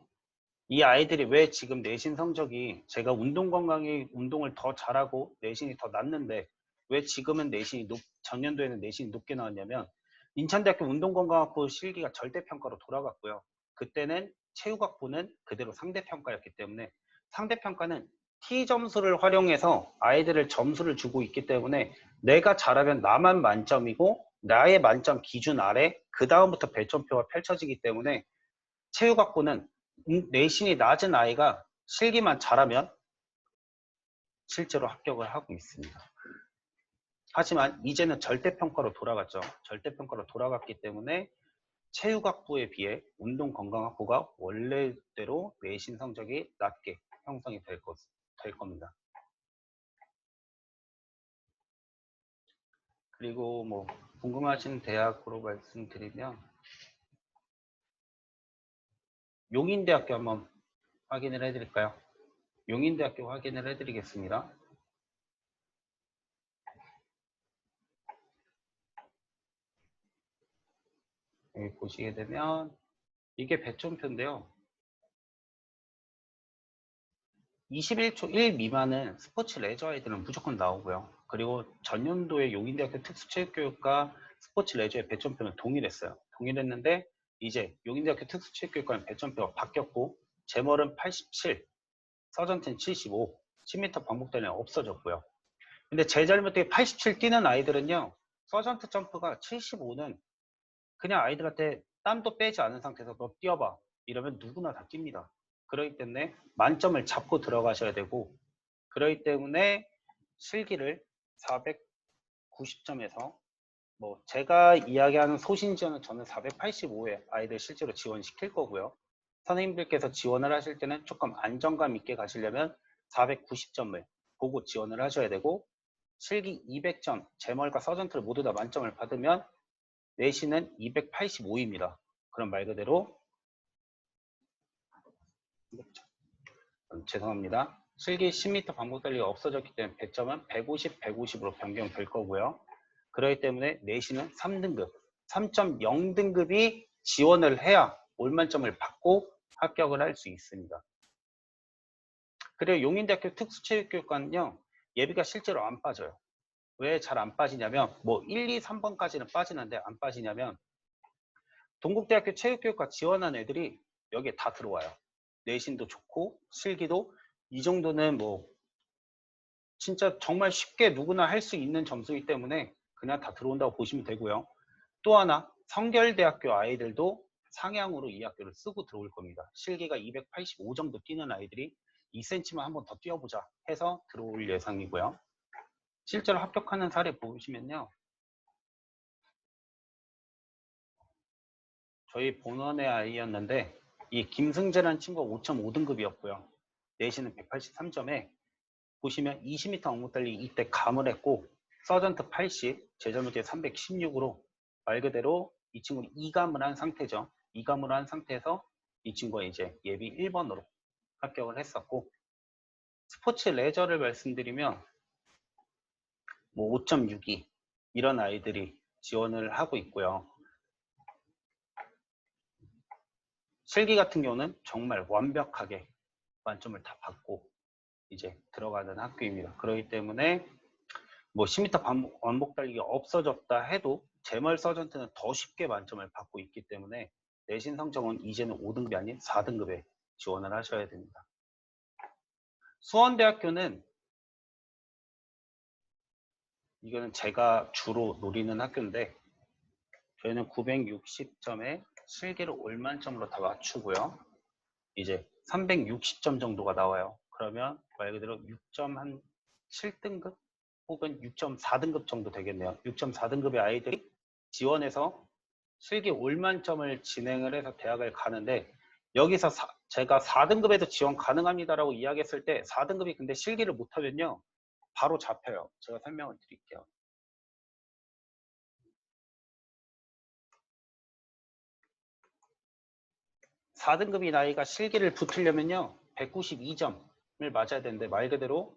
이 아이들이 왜 지금 내신 성적이 제가 운동 건강에 운동을 더 잘하고 내신이 더 낮는데 왜 지금은 전년도에는 내신이 높게 나왔냐면 인천대학교 운동건강학부 실기가 절대평가로 돌아갔고요. 그때는 체육학부는 그대로 상대평가였기 때문에 상대평가는 T 점수를 활용해서 아이들을 점수를 주고 있기 때문에 내가 잘하면 나만 만점이고 나의 만점 기준 아래 그 다음부터 배점표가 펼쳐지기 때문에 체육학부는 내신이 낮은 아이가 실기만 잘하면 실제로 합격을 하고 있습니다. 하지만 이제는 절대평가로 돌아갔죠. 절대평가로 돌아갔기 때문에 체육학부에 비해 운동건강학부가 원래대로 내신 성적이 낮게 형성이 될 겁니다. 그리고 뭐 궁금하신 대학으로 말씀드리면 용인대학교 한번 확인을 해드릴까요? 용인대학교 확인을 해드리겠습니다. 여기 보시게 되면 이게 배점표인데요. 21초 1 미만은 스포츠 레저 아이들은 무조건 나오고요. 그리고 전년도에 용인대학교 특수체육교육과 스포츠 레저의 배점표는 동일했어요. 동일했는데 이제 용인대학교 특수체육교육과는 배점표가 바뀌었고 제멀은 87, 서전트는 75, 10m 반복달리는 없어졌고요. 근데 제 잘못에 87 뛰는 아이들은요. 서전트 점프가 75는 그냥 아이들한테 땀도 빼지 않은 상태에서 너 뛰어봐 이러면 누구나 다 뜁니다. 그렇기 때문에 만점을 잡고 들어가셔야 되고 그렇기 때문에 실기를 490점에서 뭐 제가 이야기하는 소신지원은 저는 485에 아이들 실제로 지원시킬 거고요. 선생님들께서 지원을 하실 때는 조금 안정감 있게 가시려면 490점을 보고 지원을 하셔야 되고 실기 200점, 제멀과 서전트를 모두 다 만점을 받으면 내신은 285입니다. 그럼 말 그대로 죄송합니다. 실기 10m 반복 달리기가 없어졌기 때문에 배점은 150, 150으로 변경될 거고요. 그렇기 때문에 내신은 3등급, 3.0등급이 지원을 해야 올만점을 받고 합격을 할 수 있습니다. 그리고 용인대학교 특수체육교육과는요. 예비가 실제로 안 빠져요. 왜 잘 안 빠지냐면 뭐 1, 2, 3번까지는 빠지는데 안 빠지냐면 동국대학교 체육교육과 지원한 애들이 여기에 다 들어와요. 내신도 좋고 실기도 이 정도는 뭐 진짜 정말 쉽게 누구나 할 수 있는 점수이기 때문에 그냥 다 들어온다고 보시면 되고요. 또 하나 성결대학교 아이들도 상향으로 이 학교를 쓰고 들어올 겁니다. 실기가 285 정도 뛰는 아이들이 2cm만 한번 더 뛰어보자 해서 들어올 예상이고요. 실제로 합격하는 사례 보시면요. 저희 본원의 아이였는데 이 김승재라는 친구가 5.5등급이었고요. 내신은 183점에 보시면 20m 엉뚱달리기 이때 감을 했고 서전트 80, 제자무대 316으로 말 그대로 이 친구는 2감을 한 상태죠. 2감을 한 상태에서 이 친구가 이제 예비 1번으로 합격을 했었고 스포츠 레저를 말씀드리면 뭐 5.62 이런 아이들이 지원을 하고 있고요. 실기 같은 경우는 정말 완벽하게 만점을 다 받고 이제 들어가는 학교입니다. 그렇기 때문에 뭐 10m 반복 달리기 없어졌다 해도 제멀 서전트는 더 쉽게 만점을 받고 있기 때문에 내신 성적은 이제는 5등급이 아닌 4등급에 지원을 하셔야 됩니다. 수원대학교는 이거는 제가 주로 노리는 학교인데 저희는 960점에 실기를 올만점으로 다 맞추고요. 이제 360점 정도가 나와요. 그러면 말 그대로 6.7등급 혹은 6.4등급 정도 되겠네요. 6.4등급의 아이들이 지원해서 실기 올만점을 진행을 해서 대학을 가는데 여기서 제가 4등급에도 지원 가능합니다라고 이야기했을 때 4등급이 근데 실기를 못하면요. 바로 잡혀요. 제가 설명을 드릴게요. 4등급인 아이가 실기를 붙으려면요 192점을 맞아야 되는데 말 그대로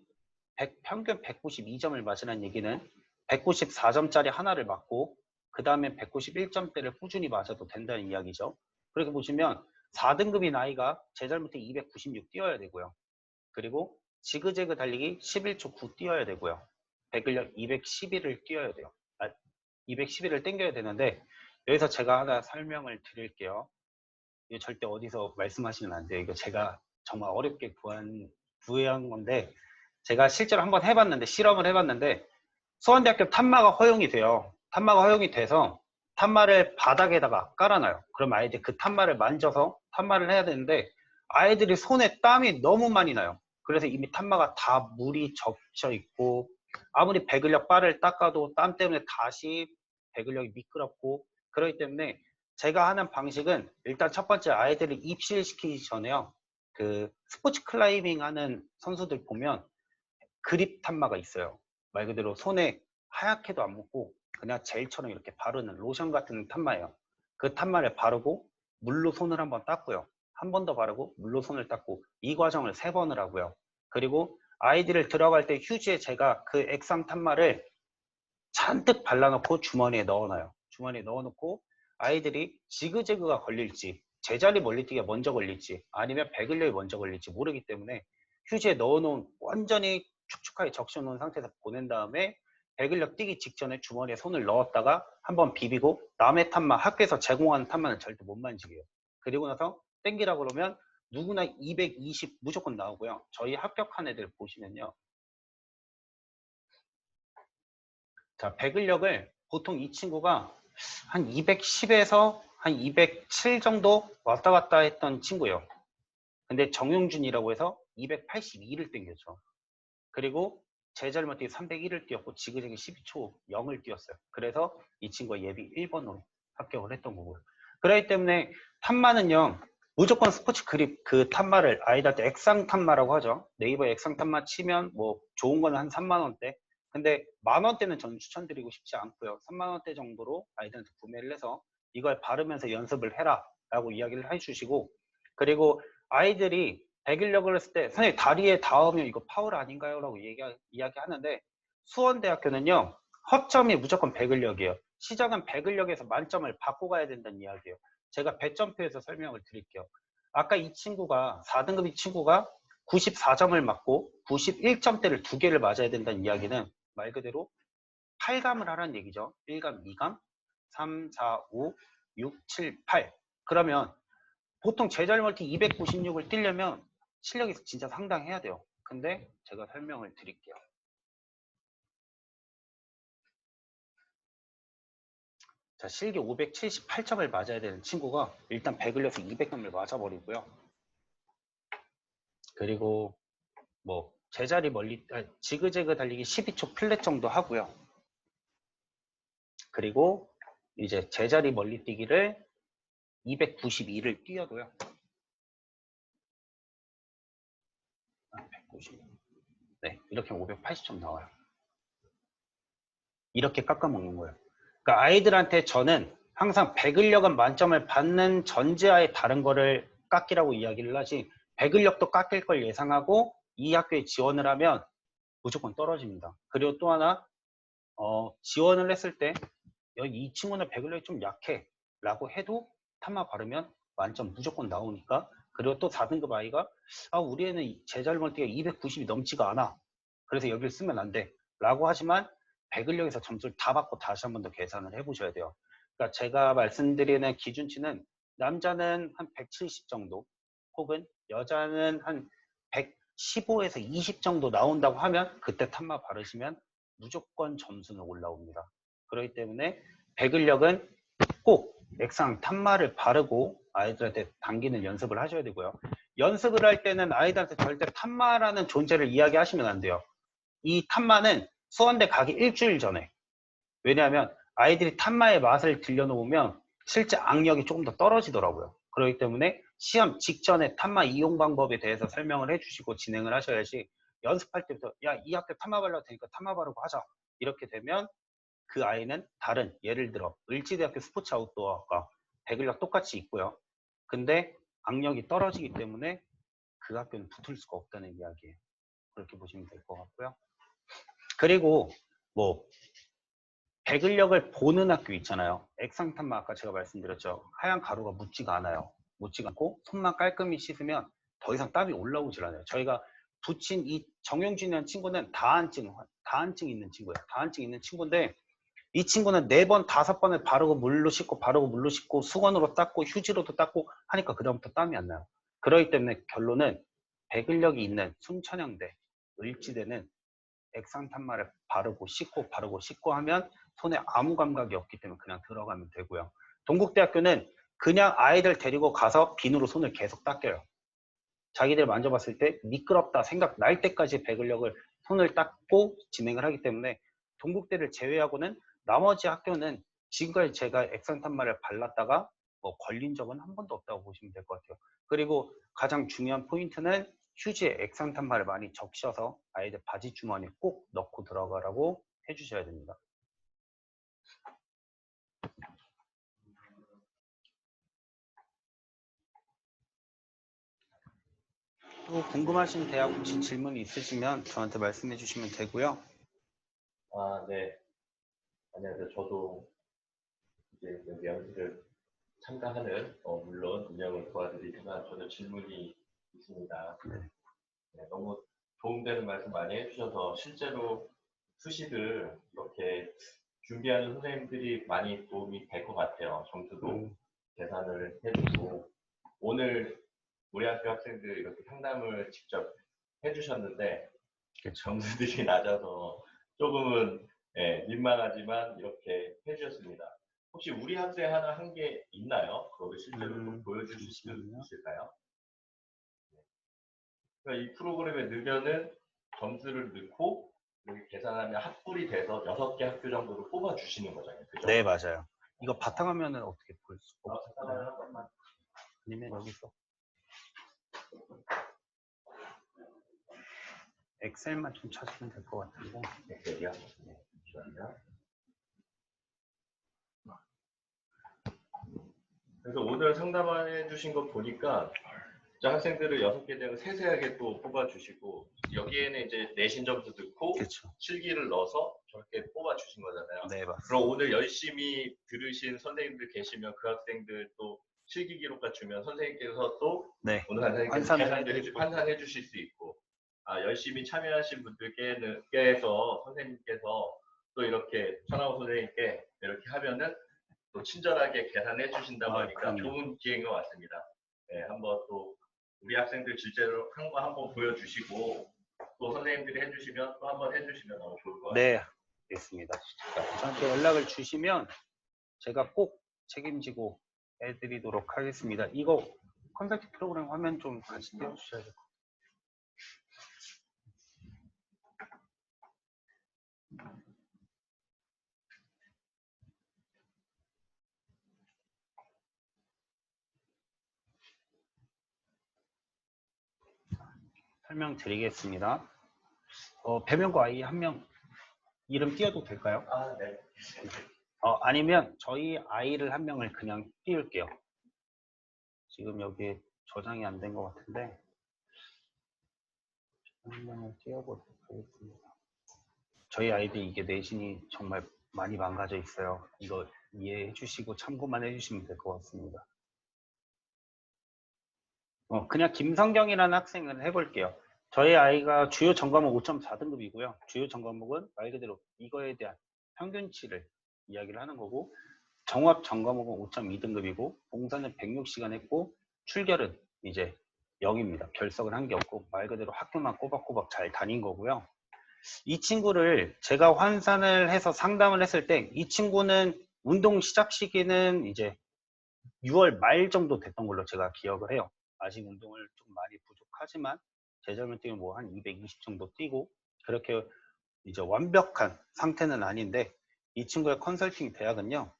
평균 192점을 맞으라는 얘기는 194점짜리 하나를 맞고 그 다음에 191점대를 꾸준히 맞아도 된다는 이야기죠. 그렇게 보시면 4등급인 아이가 제 잘못에 296 뛰어야 되고요. 그리고 지그재그 달리기 11초 9 뛰어야 되고요. 배근력 211을 뛰어야 돼요. 211을 땡겨야 되는데 여기서 제가 하나 설명을 드릴게요. 이거 절대 어디서 말씀하시면 안 돼요. 이거 제가 정말 어렵게 구한 건데 제가 실제로 한번 해봤는데 실험을 해봤는데 수원대학교 탄마가 허용이 돼요. 탄마가 허용이 돼서 탄마를 바닥에다가 깔아놔요. 그럼 아이들이 그 탄마를 만져서 탄마를 해야 되는데 아이들이 손에 땀이 너무 많이 나요. 그래서 이미 탄마가 다 물이 적셔 있고 아무리 배근력 바를 닦아도 땀 때문에 다시 배근력이 미끄럽고 그렇기 때문에 제가 하는 방식은 일단 첫 번째 아이들을 입실시키기 전에요. 그 스포츠 클라이밍 하는 선수들 보면 그립 탄마가 있어요. 말 그대로 손에 하얗게도 안 묻고 그냥 젤처럼 이렇게 바르는 로션 같은 탄마예요. 그 탄마를 바르고 물로 손을 한번 닦고요. 한 번 더 바르고 물로 손을 닦고 이 과정을 3번을 하고요. 그리고 아이들을 들어갈 때 휴지에 제가 그 액상 탄마를 잔뜩 발라놓고 주머니에 넣어놔요. 주머니에 넣어놓고 아이들이 지그재그가 걸릴지 제자리 멀리뛰기가 먼저 걸릴지 아니면 배근력이 먼저 걸릴지 모르기 때문에 휴지에 넣어놓은 완전히 축축하게 적셔놓은 상태에서 보낸 다음에 배근력 뛰기 직전에 주머니에 손을 넣었다가 한번 비비고 남의 탄마 학교에서 제공하는 탄마는 절대 못 만지게요. 그리고 나서 땡기라 그러면 누구나 220 무조건 나오고요. 저희 합격한 애들 보시면요. 자, 배근력을 보통 이 친구가 한 210에서 한 207 정도 왔다 갔다 했던 친구예요. 근데 정용준이라고 해서 282를 땡겼죠. 그리고 제 잘못이 301을 뛰었고 지그재그 12초 0을 뛰었어요. 그래서 이 친구가 예비 1번으로 합격을 했던 거고요. 그렇기 때문에 탄마는요. 무조건 스포츠 그립 그 탄마를 아이들한테 액상 탄마라고 하죠. 네이버에 액상 탄마 치면 뭐 좋은 거는 한 3만 원대. 근데 만 원대는 저는 추천드리고 싶지 않고요. 3만 원대 정도로 아이들한테 구매를 해서 이걸 바르면서 연습을 해라 라고 이야기를 해주시고 그리고 아이들이 배근력을 했을 때 선생님 다리에 닿으면 이거 파울 아닌가요? 라고 이야기하는데 수원대학교는요. 허점이 무조건 배근력이에요. 시작은 배근력에서 만점을 받고 가야 된다는 이야기예요. 제가 배점표에서 설명을 드릴게요. 아까 이 친구가 4등급 이 친구가 94점을 맞고 91점대를 2개를 맞아야 된다는 이야기는 말 그대로 8감을 하라는 얘기죠. 1감, 2감, 3, 4, 5, 6, 7, 8. 그러면 보통 제자리멀티 296을 뛰려면 실력이 진짜 상당해야 돼요. 근데 제가 설명을 드릴게요. 자, 실기 578점을 맞아야 되는 친구가 일단 배글려서 200점을 맞아버리고요. 그리고 뭐 제자리 멀리 지그재그 달리기 12초 플랫 정도 하고요. 그리고 이제 제자리 멀리 뛰기를 292를 뛰어도요. 190. 네, 이렇게 580점 나와요. 이렇게 깎아먹는 거예요. 그러니까 아이들한테 저는 항상 배근력은 만점을 받는 전제하에 다른 거를 깎이라고 이야기를 하지 배근력도 깎일 걸 예상하고 이 학교에 지원을 하면 무조건 떨어집니다. 그리고 또 하나 지원을 했을 때 이 친구는 배근력이 좀 약해 라고 해도 탐마 바르면 만점 무조건 나오니까 그리고 또 4등급 아이가 우리 애는 제잘멀티가 290이 넘지가 않아 그래서 여기를 쓰면 안 돼 라고 하지만 배근력에서 점수를 다 받고 다시 한 번 더 계산을 해보셔야 돼요. 그러니까 제가 말씀드리는 기준치는 남자는 한 170 정도 혹은 여자는 한 115에서 20 정도 나온다고 하면 그때 탐마 바르시면 무조건 점수는 올라옵니다. 그렇기 때문에 배근력은 꼭 액상 탄마를 바르고 아이들한테 당기는 연습을 하셔야 되고요. 연습을 할 때는 아이들한테 절대 탄마라는 존재를 이야기하시면 안 돼요. 이 탄마는 수원대 가기 일주일 전에 왜냐하면 아이들이 탄마의 맛을 들려놓으면 실제 악력이 조금 더 떨어지더라고요. 그렇기 때문에 시험 직전에 탄마 이용 방법에 대해서 설명을 해주시고 진행을 하셔야지 연습할 때부터 야, 이 학교 탄마 바르도 되니까 탄마 바르고 하자 이렇게 되면 그 아이는 다른 예를 들어 을지대학교 스포츠 아웃도어학과 배근력 똑같이 있고요. 근데 악력이 떨어지기 때문에 그 학교는 붙을 수가 없다는 이야기예요. 그렇게 보시면 될 것 같고요. 그리고 뭐 배근력을 보는 학교 있잖아요. 액상탄마 아까 제가 말씀드렸죠. 하얀 가루가 묻지가 않아요. 묻지가 않고 손만 깔끔히 씻으면 더 이상 땀이 올라오질 않아요. 저희가 붙인 이 정용진이라는 친구는 다한증 있는 친구예요. 다한증 있는 친구인데 이 친구는 4번, 5번을 바르고 물로 씻고 바르고 물로 씻고 수건으로 닦고 휴지로도 닦고 하니까 그다음부터 땀이 안 나요. 그렇기 때문에 결론은 배근력이 있는 순천향대, 을지대는 액상탄마를 바르고 씻고 하면 손에 아무 감각이 없기 때문에 그냥 들어가면 되고요. 동국대학교는 그냥 아이들 데리고 가서 비누로 손을 계속 닦여요. 자기들 만져봤을 때 미끄럽다 생각날 때까지 배근력을 손을 닦고 진행을 하기 때문에 동국대를 제외하고는 나머지 학교는 지금까지 제가 액상탄마를 발랐다가 뭐 걸린 적은 한 번도 없다고 보시면 될 것 같아요. 그리고 가장 중요한 포인트는 휴지에 액상탄마를 많이 적셔서 아이들 바지 주머니에 꼭 넣고 들어가라고 해주셔야 됩니다. 또 궁금하신 대학 혹시 질문이 있으시면 저한테 말씀해 주시면 되고요. 아, 네. 안녕하세요. 저도 이제 명시를 참가하는, 물론 운영을 도와드리지만 저도 질문이 있습니다. 네, 너무 도움되는 말씀 많이 해주셔서 실제로 수시를 이렇게 준비하는 선생님들이 많이 도움이 될 것 같아요. 점수도 계산을 해주고 오늘 우리 학교 학생들 이렇게 상담을 직접 해주셨는데 점수들이 낮아서 조금은 민망하지만 이렇게 해주셨습니다. 혹시 우리 학생 하나 한 게 있나요? 그거를 실제로 좀 보여주실 수 있을까요? 그러니까 이 프로그램에 넣으면은 점수를 넣고 여기 계산하면 합불이 돼서 6개 학교 정도로 뽑아주시는 거잖아요. 그죠? 네, 맞아요. 이거 바탕화면은 어떻게 볼 수 바탕화면 한 번만. 아니면 여기서 엑셀만 좀 찾으면 될 것 같은데. 엑셀이요? 네, 잠시만요. 그래서 오늘 상담해 주신 거 보니까 학생들을 6개 되면 세세하게 또 뽑아주시고 여기에는 이제 내신 점수 넣고 그렇죠. 실기를 넣어서 저렇게 뽑아주신 거잖아요. 네, 맞습니다. 그럼 오늘 열심히 들으신 선생님들 계시면 그 학생들 또 실기 기록과 주면 선생님께서 또 네, 오늘 선생님께서 계산도 해주고 환산해 주실 수 있고 열심히 참여하신 분들께서 선생님께서 또 이렇게 천하우 선생님께 이렇게 하면은 또 친절하게 계산해 주신다고 하니까 좋은 기회인 것 같습니다. 네, 한번 또 우리 학생들 실제로 한 거 한번 보여주시고 또 선생님들이 해주시면 또 한번 해주시면 너무 좋을 것 같아요. 네, 알겠습니다. 저한테 연락을 주시면 제가 꼭 책임지고 해드리도록 하겠습니다. 이거 컨설팅 프로그램 화면 좀 같이 띄워주셔야 돼요. 설명드리겠습니다. 배명고 아이 한 명 이름 띄워도 될까요? 아, 네. 아니면 저희 아이를 한 명을 그냥 띄울게요. 지금 여기 저장이 안 된 것 같은데 한 명을 띄워보도록 하겠습니다. 저희 아이들 이게 내신이 정말 많이 망가져 있어요. 이거 이해해 주시고 참고만 해주시면 될 것 같습니다. 그냥 김성경이라는 학생을 해볼게요. 저희 아이가 주요 전과목 5.4등급이고요. 주요 전과목은 말 그대로 이거에 대한 평균치를 이야기를 하는 거고 정합 전과목은 5.2등급이고 봉사는 106시간 했고 출결은 이제 0입니다. 결석을 한 게 없고 말 그대로 학교만 꼬박꼬박 잘 다닌 거고요. 이 친구를 제가 환산을 해서 상담을 했을 때 이 친구는 운동 시작 시기는 이제 6월 말 정도 됐던 걸로 제가 기억을 해요. 아직 운동을 좀 많이 부족하지만 제자면 뛰면 뭐 한 220 정도 뛰고 그렇게 이제 완벽한 상태는 아닌데 이 친구의 컨설팅 대학은요.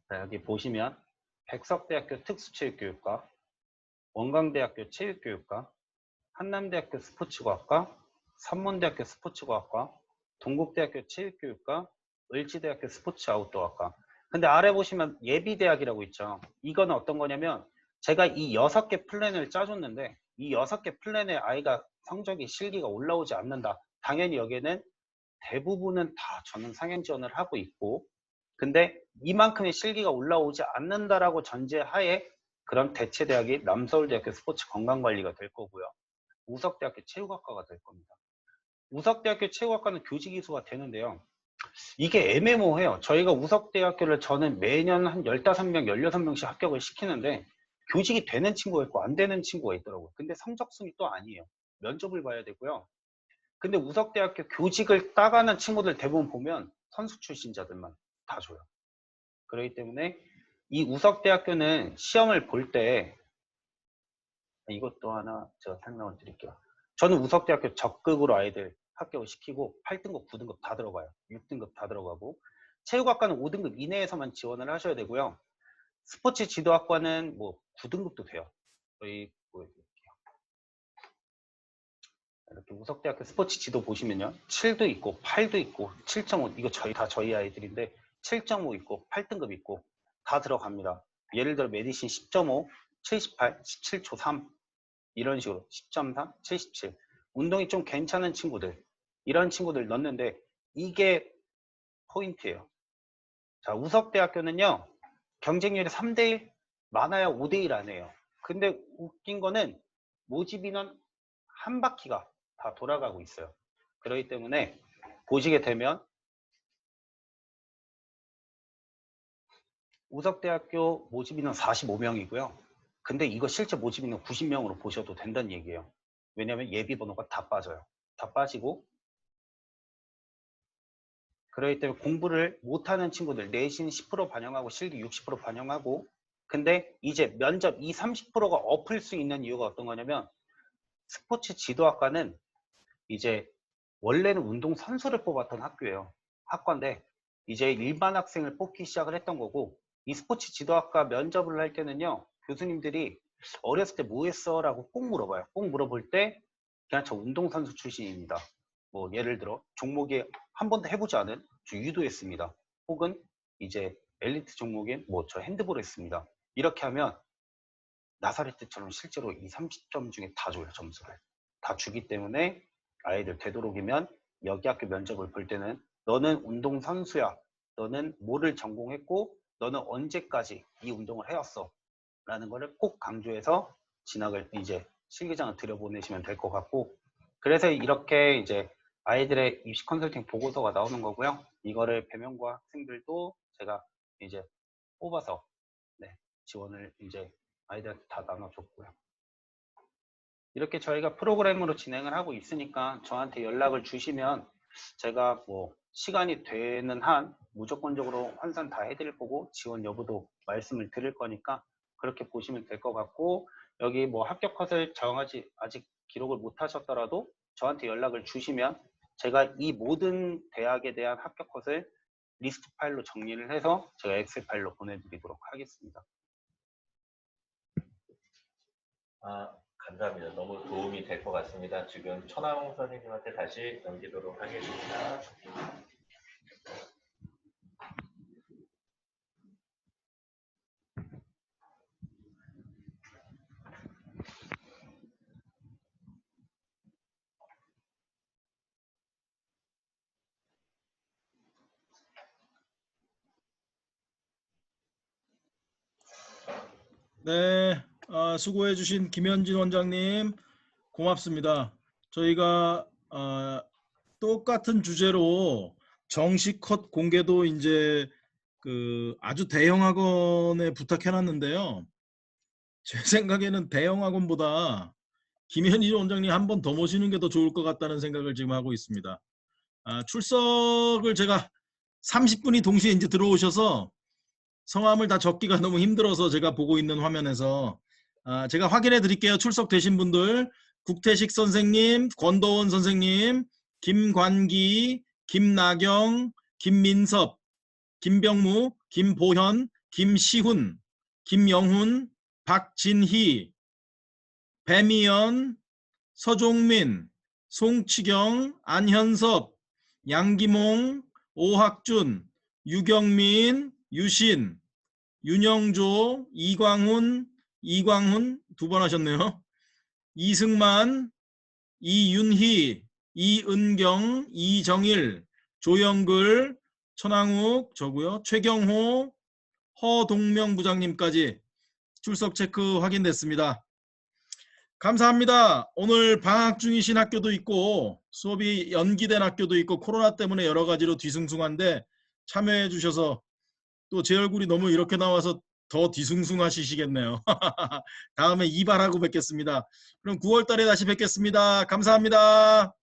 자, 여기 보시면 백석대학교 특수체육교육과, 원광대학교 체육교육과, 한남대학교 스포츠과학과, 삼문대학교 스포츠과학과, 동국대학교 체육교육과, 을지대학교 스포츠 아웃도어학과. 근데 아래 보시면 예비대학이라고 있죠. 이거는 어떤 거냐면 제가 이 6개 플랜을 짜줬는데 이 6개 플랜에 아이가 성적이 실기가 올라오지 않는다. 당연히 여기에는 대부분은 다 저는 상향 지원을 하고 있고 근데 이만큼의 실기가 올라오지 않는다라고 전제하에 그런 대체 대학이 남서울대학교 스포츠 건강관리가 될 거고요. 우석대학교 체육학과가 될 겁니다. 우석대학교 체육학과는 교직 이수가 되는데요. 이게 애매모호해요. 저희가 우석대학교를 저는 매년 한 15명, 16명씩 합격을 시키는데 교직이 되는 친구가 있고 안 되는 친구가 있더라고요. 근데 성적순이 또 아니에요. 면접을 봐야 되고요. 근데 우석대학교 교직을 따가는 친구들 대부분 보면 선수 출신자들만 다 줘요. 그렇기 때문에 이 우석대학교는 시험을 볼 때 이것도 하나 제가 설명을 드릴게요. 저는 우석대학교 적극으로 아이들 합격을 시키고 8등급, 9등급 다 들어가요. 6등급 다 들어가고 체육학과는 5등급 이내에서만 지원을 하셔야 되고요. 스포츠 지도학과는 뭐 9등급도 돼요. 저희 보여드릴게요. 이렇게 우석대학교 스포츠 지도 보시면요. 7도 있고 8도 있고 7.5 이거 저희 아이들인데 7.5 있고 8등급 있고 다 들어갑니다. 예를 들어 메디신 10.5, 78, 17초 3 이런 식으로 10.3, 77 운동이 좀 괜찮은 친구들 이런 친구들 넣는데 이게 포인트예요. 자, 우석대학교는요. 경쟁률이 3대1 많아야 5대1 안 해요. 근데 웃긴 거는 모집 인원 한 바퀴가 다 돌아가고 있어요. 그렇기 때문에 보시게 되면 우석대학교 모집 인원 45명이고요. 근데 이거 실제 모집 인원 90명으로 보셔도 된다는 얘기예요. 왜냐하면 예비 번호가 다 빠져요. 다 빠지고 그렇기 때문에 공부를 못하는 친구들 내신 10% 반영하고 실기 60% 반영하고 근데 이제 면접 이 30%가 엎을 수 있는 이유가 어떤 거냐면 스포츠 지도학과는 이제 원래는 운동 선수를 뽑았던 학교예요. 학과인데 이제 일반 학생을 뽑기 시작을 했던 거고 이 스포츠 지도학과 면접을 할 때는요. 교수님들이 어렸을 때 뭐 했어? 라고 꼭 물어봐요. 꼭 물어볼 때 그냥 저 운동선수 출신입니다. 뭐 예를 들어 종목에 한 번도 해보지 않은 저 유도했습니다. 혹은 이제 엘리트 종목인 뭐 저 핸드볼 했습니다. 이렇게 하면 나사렛처럼 실제로 이 30점 중에 다 줘요. 점수를. 다 주기 때문에 아이들 되도록이면 여기 학교 면접을 볼 때는 너는 운동선수야. 너는 뭐를 전공했고 너는 언제까지 이 운동을 해왔어. 라는 거를 꼭 강조해서 진학을 이제 실기장을 들여보내시면 될 것 같고 그래서 이렇게 이제 아이들의 입시 컨설팅 보고서가 나오는 거고요. 이거를 배명고 학생들도 제가 이제 뽑아서 네, 지원을 이제 아이들한테 다 나눠줬고요. 이렇게 저희가 프로그램으로 진행을 하고 있으니까 저한테 연락을 주시면 제가 뭐 시간이 되는 한 무조건적으로 환산 다 해드릴 거고 지원 여부도 말씀을 드릴 거니까 그렇게 보시면 될 것 같고 여기 뭐 합격 컷을 정하지 아직 기록을 못 하셨더라도 저한테 연락을 주시면 제가 이 모든 대학에 대한 합격 컷을 리스트 파일로 정리를 해서 제가 엑셀 파일로 보내드리도록 하겠습니다. 감사합니다. 너무 도움이 될 것 같습니다. 지금 천하홍 선생님한테 다시 넘기도록 하겠습니다. 네, 수고해주신 김현진 원장님 고맙습니다. 저희가 똑같은 주제로 정식 컷 공개도 이제 그 아주 대형 학원에 부탁해놨는데요. 제 생각에는 대형 학원보다 김현진 원장님 한 번 더 모시는 게 더 좋을 것 같다는 생각을 지금 하고 있습니다. 출석을 제가 30분이 동시에 이제 들어오셔서 성함을 다 적기가 너무 힘들어서 제가 보고 있는 화면에서 제가 확인해 드릴게요. 출석되신 분들 국태식 선생님, 권도원 선생님, 김관기, 김나경, 김민섭, 김병무, 김보현, 김시훈, 김영훈, 박진희, 배미연, 서종민, 송치경, 안현섭, 양기몽, 오학준, 유경민, 유신, 윤영조, 이광훈 두 번 하셨네요. 이승만, 이윤희, 이은경, 이정일, 조영글, 천항욱, 저고요. 최경호, 허동명 부장님까지 출석 체크 확인됐습니다. 감사합니다. 오늘 방학 중이신 학교도 있고 수업이 연기된 학교도 있고 코로나 때문에 여러 가지로 뒤숭숭한데 참여해 주셔서 또 제 얼굴이 너무 이렇게 나와서 더 뒤숭숭하시겠네요. 다음에 이발하고 뵙겠습니다. 그럼 9월 달에 다시 뵙겠습니다. 감사합니다.